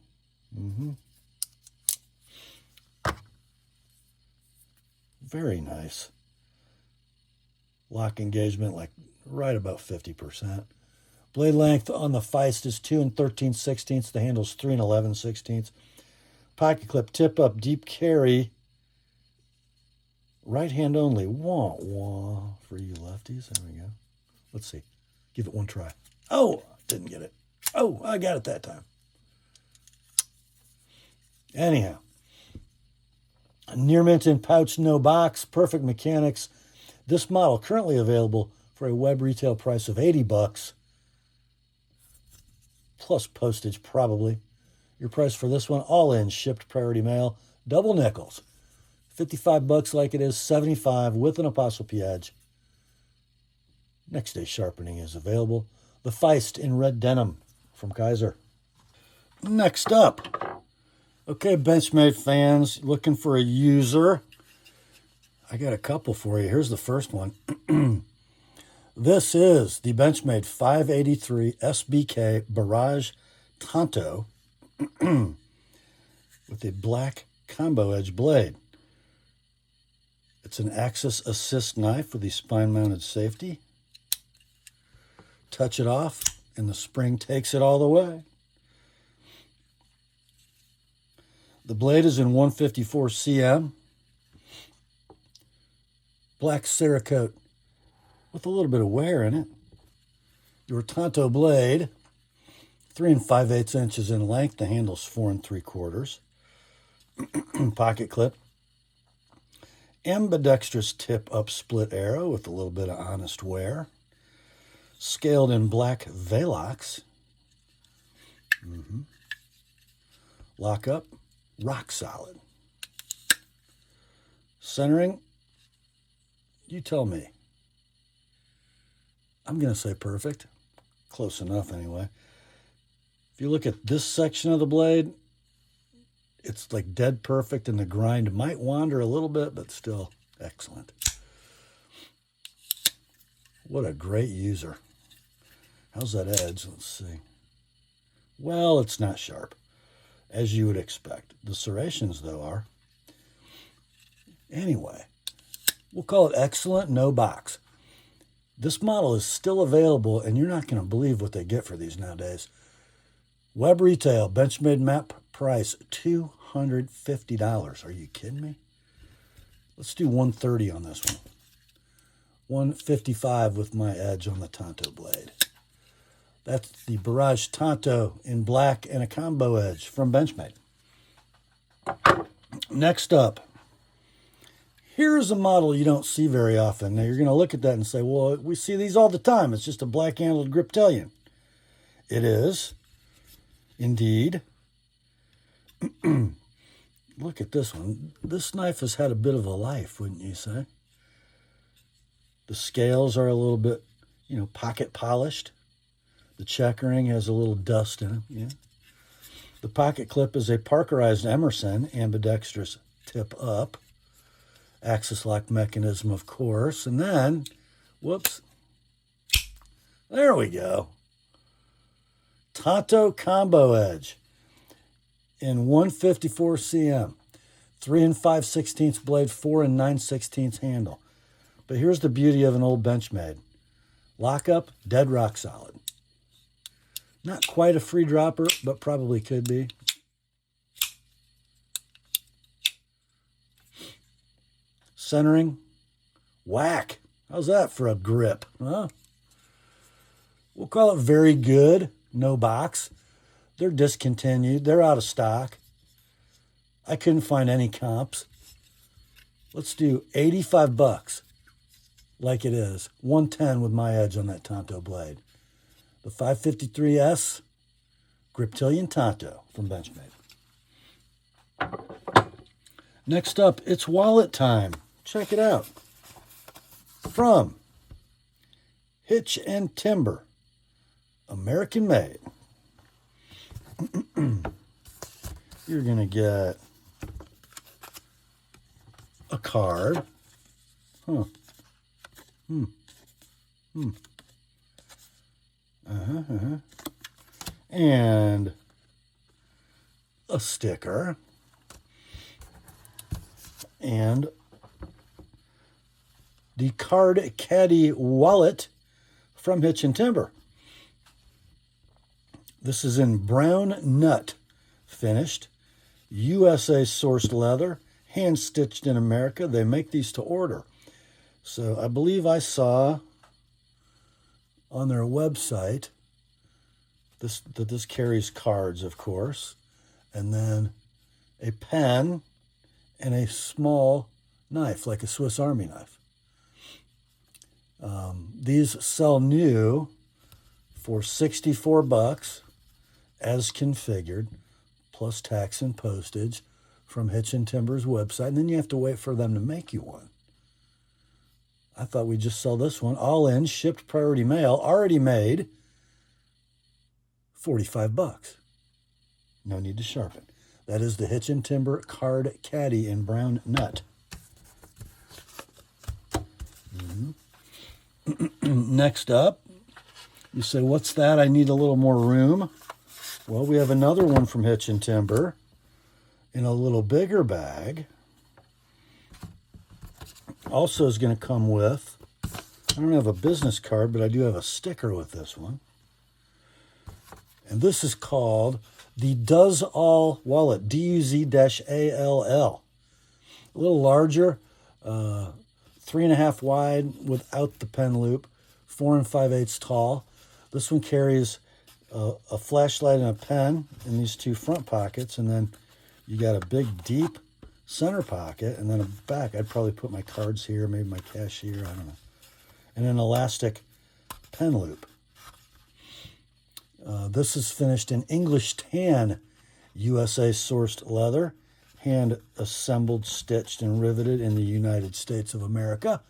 Very nice. Lock engagement like right about 50%. Blade length on the Feist is 2 13/16. The handle's 3 11/16. Pocket clip, tip up, deep carry. Right hand only. Wah, wah. For you lefties. There we go. Let's see. Give it one try. Oh, didn't get it. Oh, I got it that time. Anyhow. Near mint in pouch, no box. Perfect mechanics. This model currently available for a web retail price of $80. Plus postage, probably. Your price for this one, all in, shipped priority mail, double nickels. $55 like it is, $75 with an APPLEP edge. Next day sharpening is available. The Feist in red denim from Kaiser. Next up. Okay, Benchmade fans, looking for a user. I got a couple for you. Here's the first one. This is the Benchmade 583 SBK Barrage Tanto with a black combo edge blade. It's an axis assist knife with the spine-mounted safety. Touch it off, and the spring takes it all the way. The blade is in 154 cm. Black Cerakote with a little bit of wear in it. Your Tanto blade, 3 5/8 inches in length. The handle's 4 3/4. Pocket clip. Ambidextrous tip-up split arrow with a little bit of honest wear. Scaled in black Velox. Lock up, rock solid. Centering, you tell me. I'm going to say perfect. Close enough anyway. If you look at this section of the blade, it's like dead perfect, and the grind might wander a little bit, but still excellent. What a great user. How's that edge? Let's see. Well, it's not sharp, as you would expect. The serrations, though, are. Anyway, we'll call it excellent, no box. This model is still available, and you're not going to believe what they get for these nowadays. Web retail, Benchmade map price, $250. Are you kidding me? Let's do $130 on this one. $155 with my edge on the Tanto blade. That's the Barrage Tanto in black and a combo edge from Benchmade. Next up, here's a model you don't see very often. Now, you're going to look at that and say, well, we see these all the time. It's just a black-handled Griptilian. It is, indeed. Look at this one. This knife has had a bit of a life, wouldn't you say? The scales are a little bit, pocket polished. The checkering has a little dust in it. Yeah. The pocket clip is a Parkerized Emerson, ambidextrous tip up. Axis lock mechanism, of course. And then, whoops, there we go. Tanto combo edge in 154 cm. 3 5/16 blade, 4 9/16 handle. But here's the beauty of an old Benchmade. Lock up, dead rock solid. Not quite a free dropper, but probably could be. Centering, whack. How's that for a grip, huh? We'll call it very good, no box. They're discontinued. They're out of stock. I couldn't find any comps. Let's do $85 like it is. $110 with my edge on that Tanto blade. The 553S Griptilian Tanto from Benchmade. Next up, it's wallet time. Check it out. From Hitch and Timber, American made. You're going to get a card. And a sticker. And the Card Caddy wallet from Hitch and Timber. This is in brown nut finished, USA sourced leather, hand stitched in America. They make these to order. So I believe I saw on their website that this carries cards, of course, and then a pen and a small knife, like a Swiss Army knife. These sell new for $64 as configured, plus tax and postage from Hitch and Timber's website, and then you have to wait for them to make you one. I thought we'd just sell this one, all in, shipped priority mail, already made, $45. No need to sharpen. That is the Hitch and Timber Card Caddy in brown nut. Next up, you say, what's that? I need a little more room. Well, we have another one from Hitch and Timber in a little bigger bag. Also is going to come with, I don't have a business card, but I do have a sticker with this one. And this is called the Duz-All wallet, D-U-Z-A-L-L. A little larger, 3.5 wide without the pen loop, 4 5/8 tall. This one carries a flashlight and a pen in these two front pockets, and then you got a big, deep center pocket, and then a back. I'd probably put my cards here, maybe my cashier, I don't know. And an elastic pen loop. This is finished in English tan, USA sourced leather, hand assembled, stitched, and riveted in the United States of America.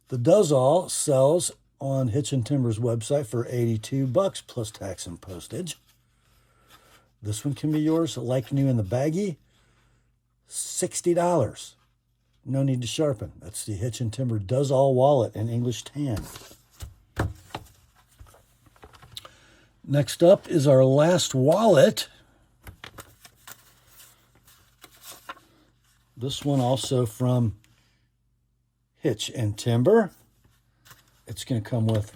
The Duz-All sells on Hitch and Timber's website for $82 plus tax and postage. This one can be yours, like new in the baggie, $60. No need to sharpen. That's the Hitch and Timber Duz-All wallet in English tan. Next up is our last wallet. This one also from Hitch and Timber. It's going to come with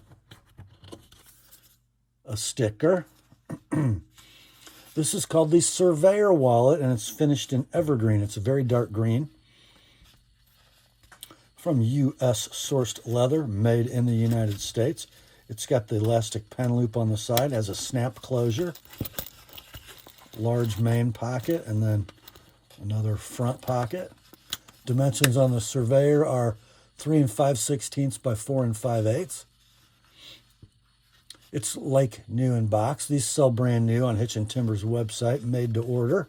a sticker. This is called the Surveyor wallet, and it's finished in evergreen. It's a very dark green. From U.S. sourced leather, made in the United States. It's got the elastic pen loop on the side, has a snap closure, large main pocket, and then another front pocket. Dimensions on the Surveyor are 3 5/16 by 4 5/8. It's like new in box. These sell brand new on Hitch and Timber's website, made to order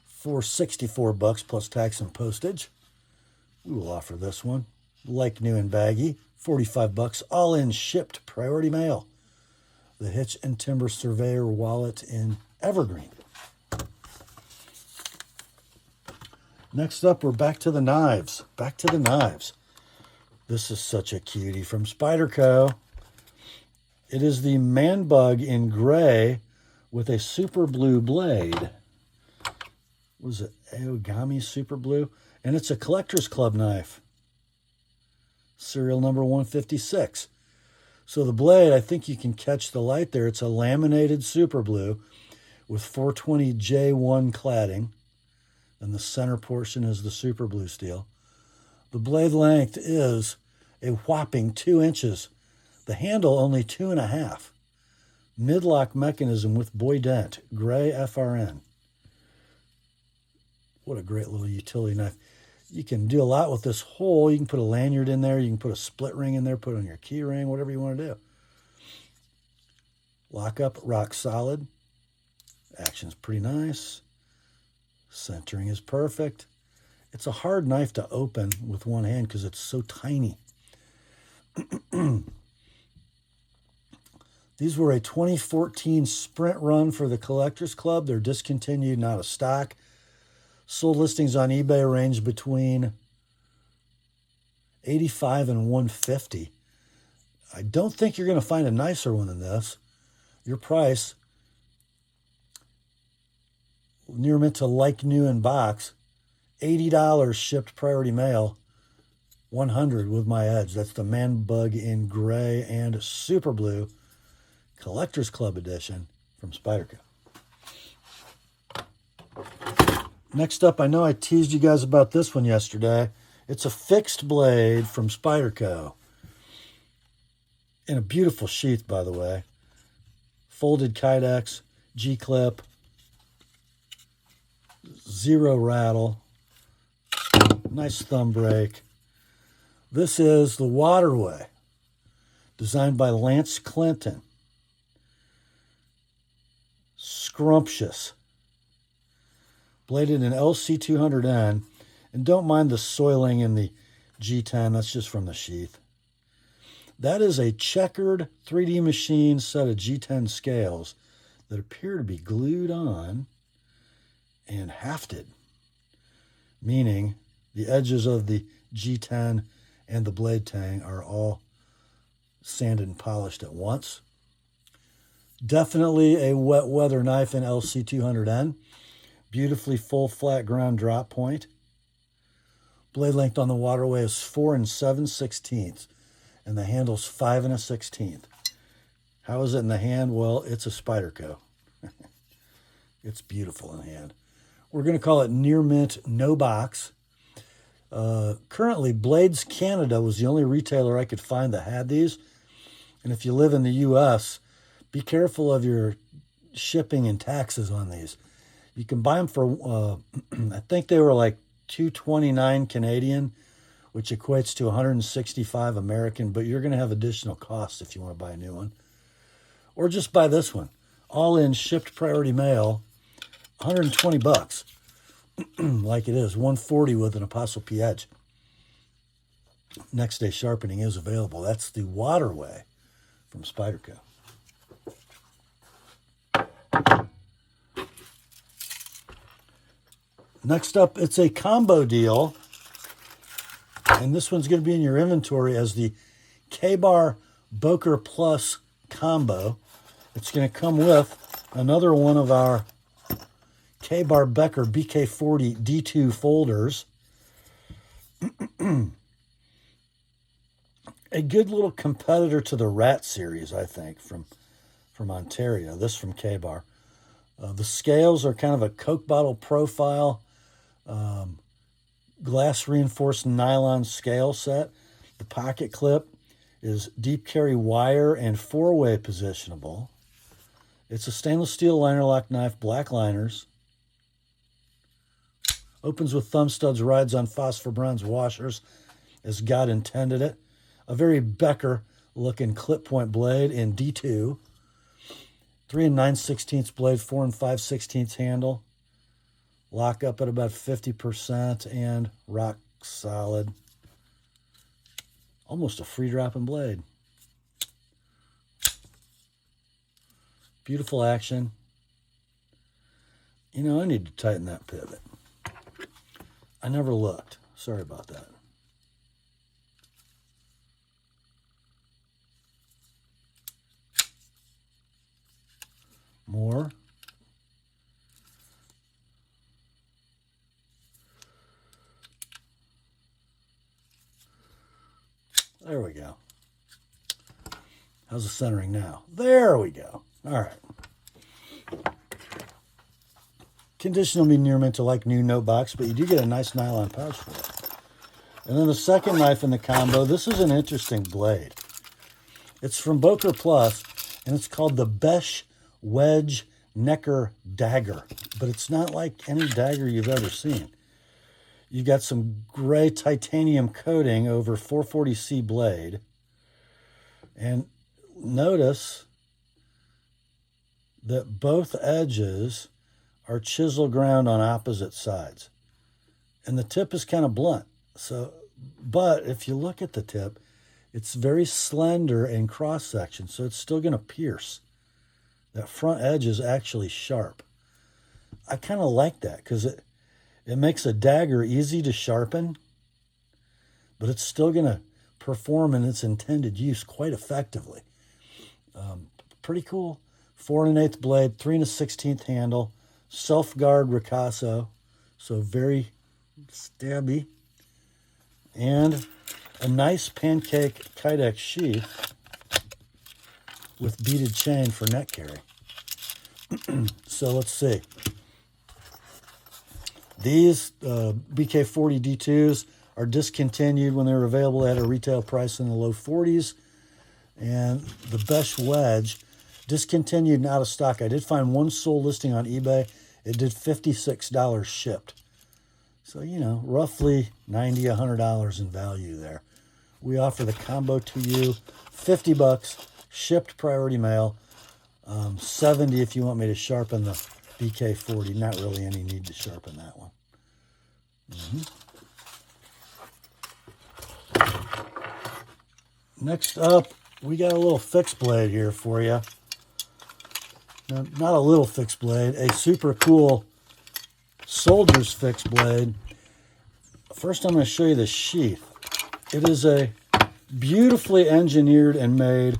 for $64 plus tax and postage. We will offer this one, like new and baggy, $45, all in, shipped priority mail. The Hitch and Timber Surveyor wallet in evergreen. Next up, we're back to the knives. Back to the knives. This is such a cutie from Spyderco. It is the Man Bug in gray with a super blue blade. Was it Aogami Super Blue? And it's a Collector's Club knife. Serial number 156. So the blade, I think you can catch the light there. It's a laminated super blue with 420J1 cladding. And the center portion is the super blue steel. The blade length is a whopping 2 inches. The handle only 2.5. Mid-lock mechanism with boy dent. Gray FRN. What a great little utility knife. You can do a lot with this hole. You can put a lanyard in there. You can put a split ring in there, put on your key ring, whatever you want to do. Lock up, rock solid. Action's pretty nice. Centering is perfect. It's a hard knife to open with one hand because it's so tiny. These were a 2014 sprint run for the Collectors Club. They're discontinued, not a stock. Sold listings on eBay range between $85 and $150. I don't think you're going to find a nicer one than this. Your price, near mint to like new in box, $80 shipped priority mail. 100 with my edge. That's the Man Bug in gray and super blue Collector's Club edition from Spyderco. Next up, I know I teased you guys about this one yesterday. It's a fixed blade from Spyderco. In a beautiful sheath, by the way. Folded Kydex, G-clip, zero rattle, nice thumb break. This is the Waterway, designed by Lance Clinton. Scrumptious. Bladed in LC200N, and don't mind the soiling in the G10, that's just from the sheath. That is a checkered 3D machine set of G10 scales that appear to be glued on and hafted, meaning the edges of the G10 and the blade tang are all sanded and polished at once. Definitely a wet weather knife in LC200N. Beautifully full flat ground drop point. Blade length on the Waterway is 4 7/16, and the handle's 5 1/16. How is it in the hand? Well, it's a Spyderco. It's beautiful in hand. We're going to call it near mint, no box. Currently, Blades Canada was the only retailer I could find that had these. And if you live in the U.S., be careful of your shipping and taxes on these. You can buy them for, I think they were like $229 Canadian, which equates to $165 American, but you're going to have additional costs if you want to buy a new one. Or just buy this one. All in, shipped priority mail, 120 bucks. Like it is, 140 with an APPLE edge. Next day sharpening is available. That's the Waterway from Spyderco. Next up, it's a combo deal, and this one's going to be in your inventory as the K-Bar Boker Plus combo. It's going to come with another one of our K-Bar Becker BK40 D2 folders. A good little competitor to the Rat series, I think, from Ontario. This from K-Bar. The scales are kind of a Coke bottle profile, glass reinforced nylon scale set. The pocket clip is deep carry wire and 4-way positionable. It's a stainless steel liner lock knife, black liners. Opens with thumb studs, rides on phosphor bronze washers as God intended it. A very Becker looking clip point blade in D2. 3 9/16 blade, 4 5/16 handle. Lock up at about 50% and rock solid. Almost a free dropping blade. Beautiful action. You know, I need to tighten that pivot. I never looked. Sorry about that. More. There we go. How's the centering now? There we go. All right. Condition will be near mint to like new note box, but you do get a nice nylon pouch for it. And then the second knife in the combo, this is an interesting blade. It's from Boker Plus, and it's called the Besh Wedge Necker Dagger, but it's not like any dagger you've ever seen. You got some gray titanium coating over 440C blade, and notice that both edges are chisel ground on opposite sides, and the tip is kind of blunt. So, but if you look at the tip, it's very slender in cross section, so it's still going to pierce. That front edge is actually sharp. I kind of like that because it makes a dagger easy to sharpen, but it's still going to perform in its intended use quite effectively. Pretty cool. 4 1/8 blade, 3 1/16 handle, self-guard ricasso, so very stabby. and a nice pancake Kydex sheath with beaded chain for net carry. So let's see. These BK40 D2s are discontinued. When they were available at a retail price in the low 40s. And the Besh Wedge, discontinued and out of stock. I did find one sold listing on eBay. It did $56 shipped. So, you know, roughly $90, $100 in value there. We offer the combo to you, $50, shipped priority mail, $70 if you want me to sharpen the BK40. Not really any need to sharpen that one. Next up, we got a little fixed blade here for you. Now, not a little fixed blade, a super cool soldier's fixed blade. First, I'm going to show you the sheath. It is a beautifully engineered and made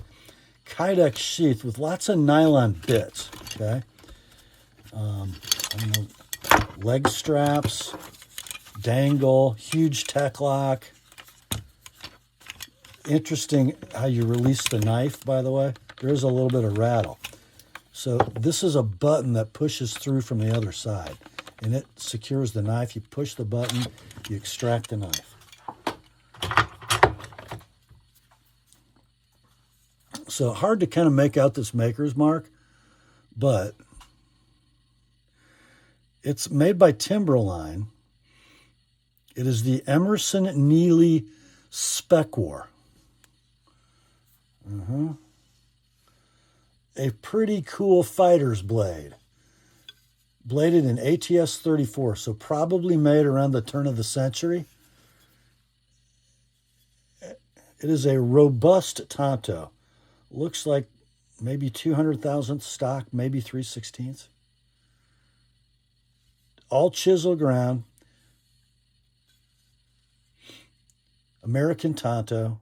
Kydex sheath with lots of nylon bits. Okay, I don't know, leg straps, dangle, huge tech lock. Interesting how you release the knife, by the way. There's a little bit of rattle. So this is a button that pushes through from the other side, and it secures the knife. You push the button, you extract the knife. So hard to kind of make out this maker's mark, but it's made by Timberline. It is the Emerson Neely Spec War. A pretty cool fighter's blade. Bladed in ATS 34, so probably made around the turn of the century. It is a robust tanto. Looks like maybe 200,000th stock, maybe 3/16. All chisel ground. American tanto.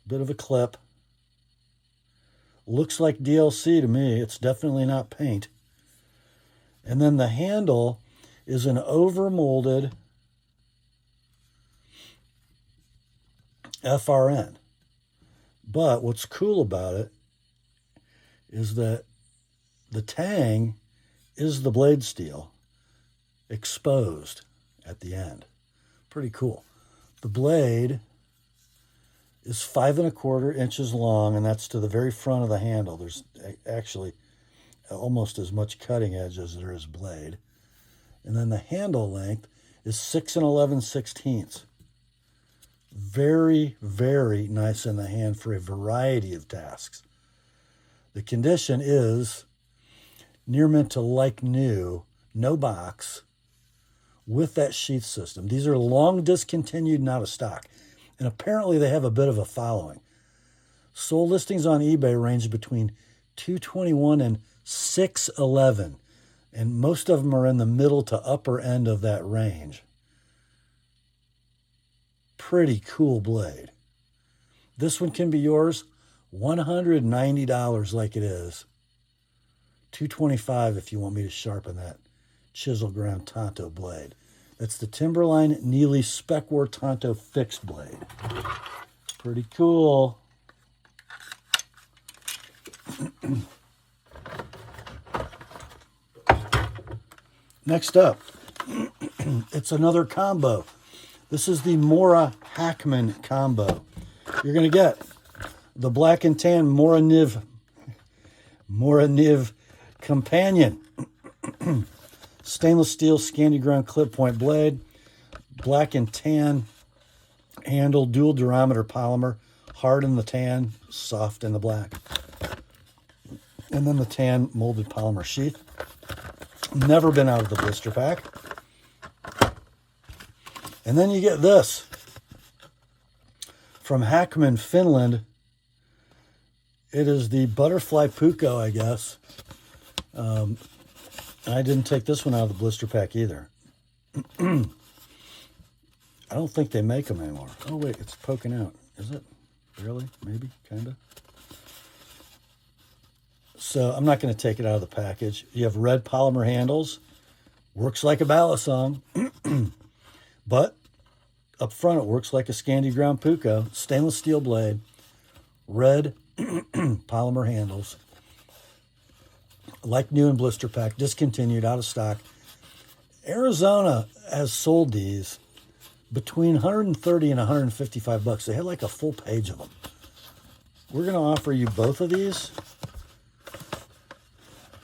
Bit of a clip. Looks like DLC to me. It's definitely not paint. And then the handle is an overmolded FRN. But what's cool about it is that the tang is the blade steel exposed at the end. Pretty cool. The blade is 5 1/4 inches long, and that's to the very front of the handle. There's actually almost as much cutting edge as there is blade. And then the handle length is 6 11/16. Very, very nice in the hand for a variety of tasks. The condition is near mint to like new, no box, with that sheath system. These are long discontinued and out of stock. And apparently they have a bit of a following. Sold listings on eBay range between $221 and $611. And most of them are in the middle to upper end of that range. Pretty cool blade. This one can be yours. $190 like it is. $225 if you want me to sharpen that chisel ground tanto blade. That's the Timberline Neely Spec War Tanto fixed blade. Pretty cool. Next up, it's another combo. This is the Mora Hackman combo. You're going to get the black and tan Mora Niv Companion. Stainless steel Scandi ground clip point blade, black and tan handle, dual durometer polymer, hard in the tan, soft in the black. And then the tan molded polymer sheath. Never been out of the blister pack. And then you get this from Hackman, Finland. It is the Butterfly Puko, I guess. I didn't take this one out of the blister pack either. I don't think they make them anymore. Oh, wait, it's poking out. Is it? Really? Maybe? Kind of? So I'm not going to take it out of the package. You have red polymer handles. Works like a ballast song. But Up front, it works like a Scandi ground Puco. Stainless steel blade, red polymer handles. Like new in blister pack, discontinued, out of stock. Arizona has sold these between 130 and 155 bucks. They had like a full page of them. We're going to offer you both of these.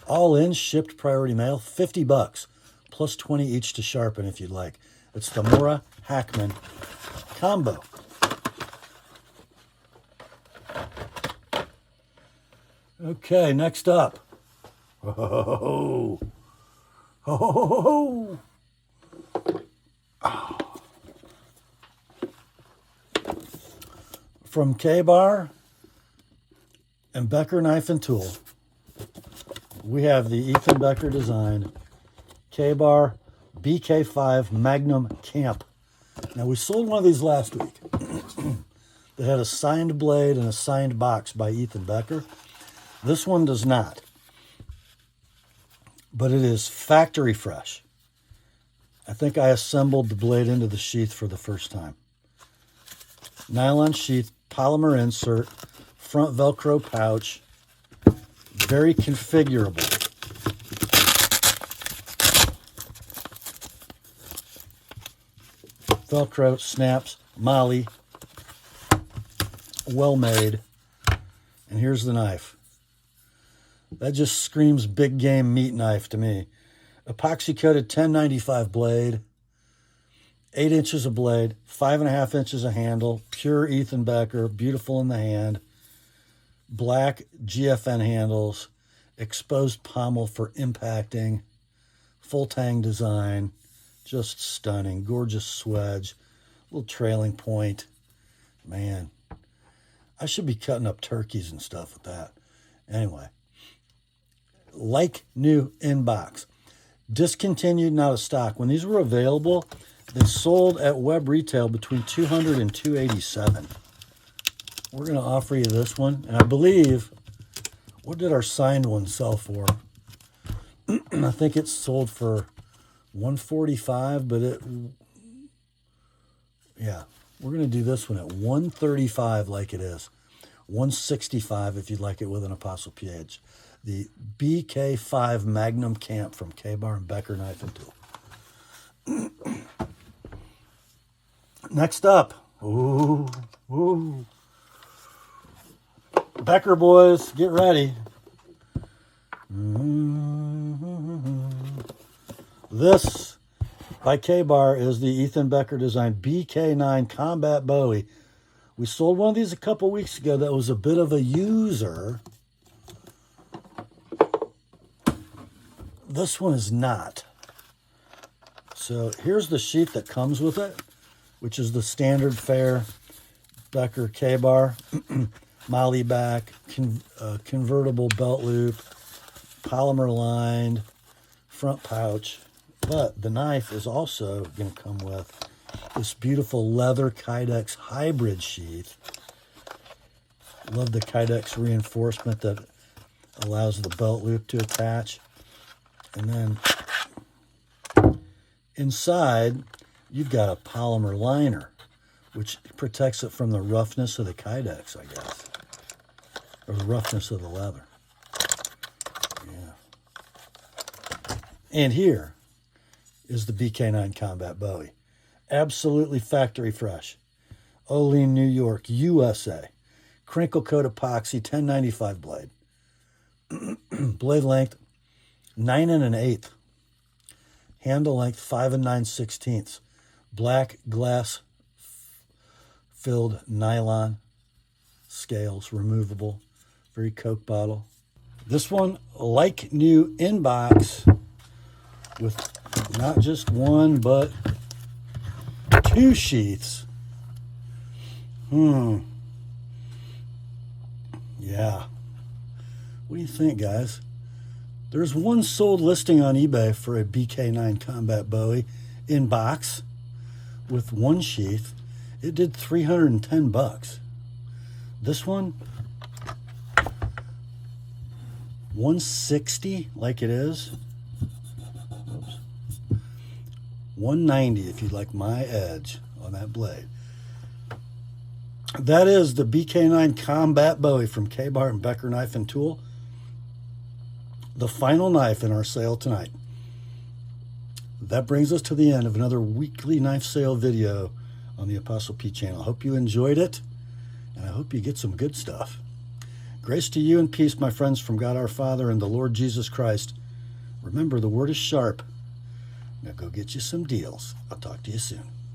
All in, shipped priority mail, 50 bucks, plus 20 each to sharpen if you'd like. It's the Mora Hackman combo. Okay, next up. Oh, oh, oh. From K-Bar and Becker Knife and Tool, we have the Ethan Becker designed K-Bar BK5 Magnum Camp. Now, we sold one of these last week. They had a signed blade and a signed box by Ethan Becker. This one does not, but it is factory fresh. I think I assembled the blade into the sheath for the first time. Nylon sheath, polymer insert, front Velcro pouch, very configurable. Velcro snaps, Molly, well made. And here's the knife. That just screams big game meat knife to me. Epoxy coated 1095 blade, 8 inches of blade, 5.5 inches of handle, pure Ethan Becker, beautiful in the hand, black GFN handles, exposed pommel for impacting, full tang design, just stunning, gorgeous swedge, little trailing point. Man, I should be cutting up turkeys and stuff with that. Anyway, like new in box. Discontinued and out of stock. When these were available, they sold at web retail between $200 and $287. We're going to offer you this one. And I believe, what did our signed one sell for? I think it sold for $145, but yeah, we're going to do this one at $135 like it is. $165 if you'd like it with an Apostle PH. The BK5 Magnum Camp from K-Bar and Becker Knife and Tool. Next up, Becker boys, get ready. This by K-Bar is the Ethan Becker designed BK9 Combat Bowie. We sold one of these a couple weeks ago that was a bit of a user. This one is not. So here's the sheath that comes with it, which is the standard fare Becker K-Bar, Molly back, convertible belt loop, polymer lined, front pouch. But the knife is also going to come with this beautiful leather Kydex hybrid sheath. Love the Kydex reinforcement that allows the belt loop to attach. And then inside, you've got a polymer liner, which protects it from the roughness of the Kydex, I guess, or the roughness of the leather. Yeah. And here is the BK9 Combat Bowie. Absolutely factory fresh. Olean, New York, USA. Crinkle coat epoxy, 1095 blade. Blade length, 9 1/8. Handle length, 5 9/16. Black glass filled nylon scales, removable. Very Coke bottle. This one, like new in box, with not just one, but 2 sheaths. Yeah. What do you think, guys? There's one sold listing on eBay for a BK9 Combat Bowie in box with 1 sheath. It did $310. This one, $160 like it is. Oops. $190 if you'd like my edge. on that blade. That is the BK9 Combat Bowie from K-Bar and Becker Knife and Tool. The final knife in our sale tonight. That brings us to the end of another weekly knife sale video on the Apostle P channel. Hope you enjoyed it, and I hope you get some good stuff. Grace to you and peace, my friends, from God our Father and the Lord Jesus Christ. Remember, the word is sharp. Now go get you some deals. I'll talk to you soon.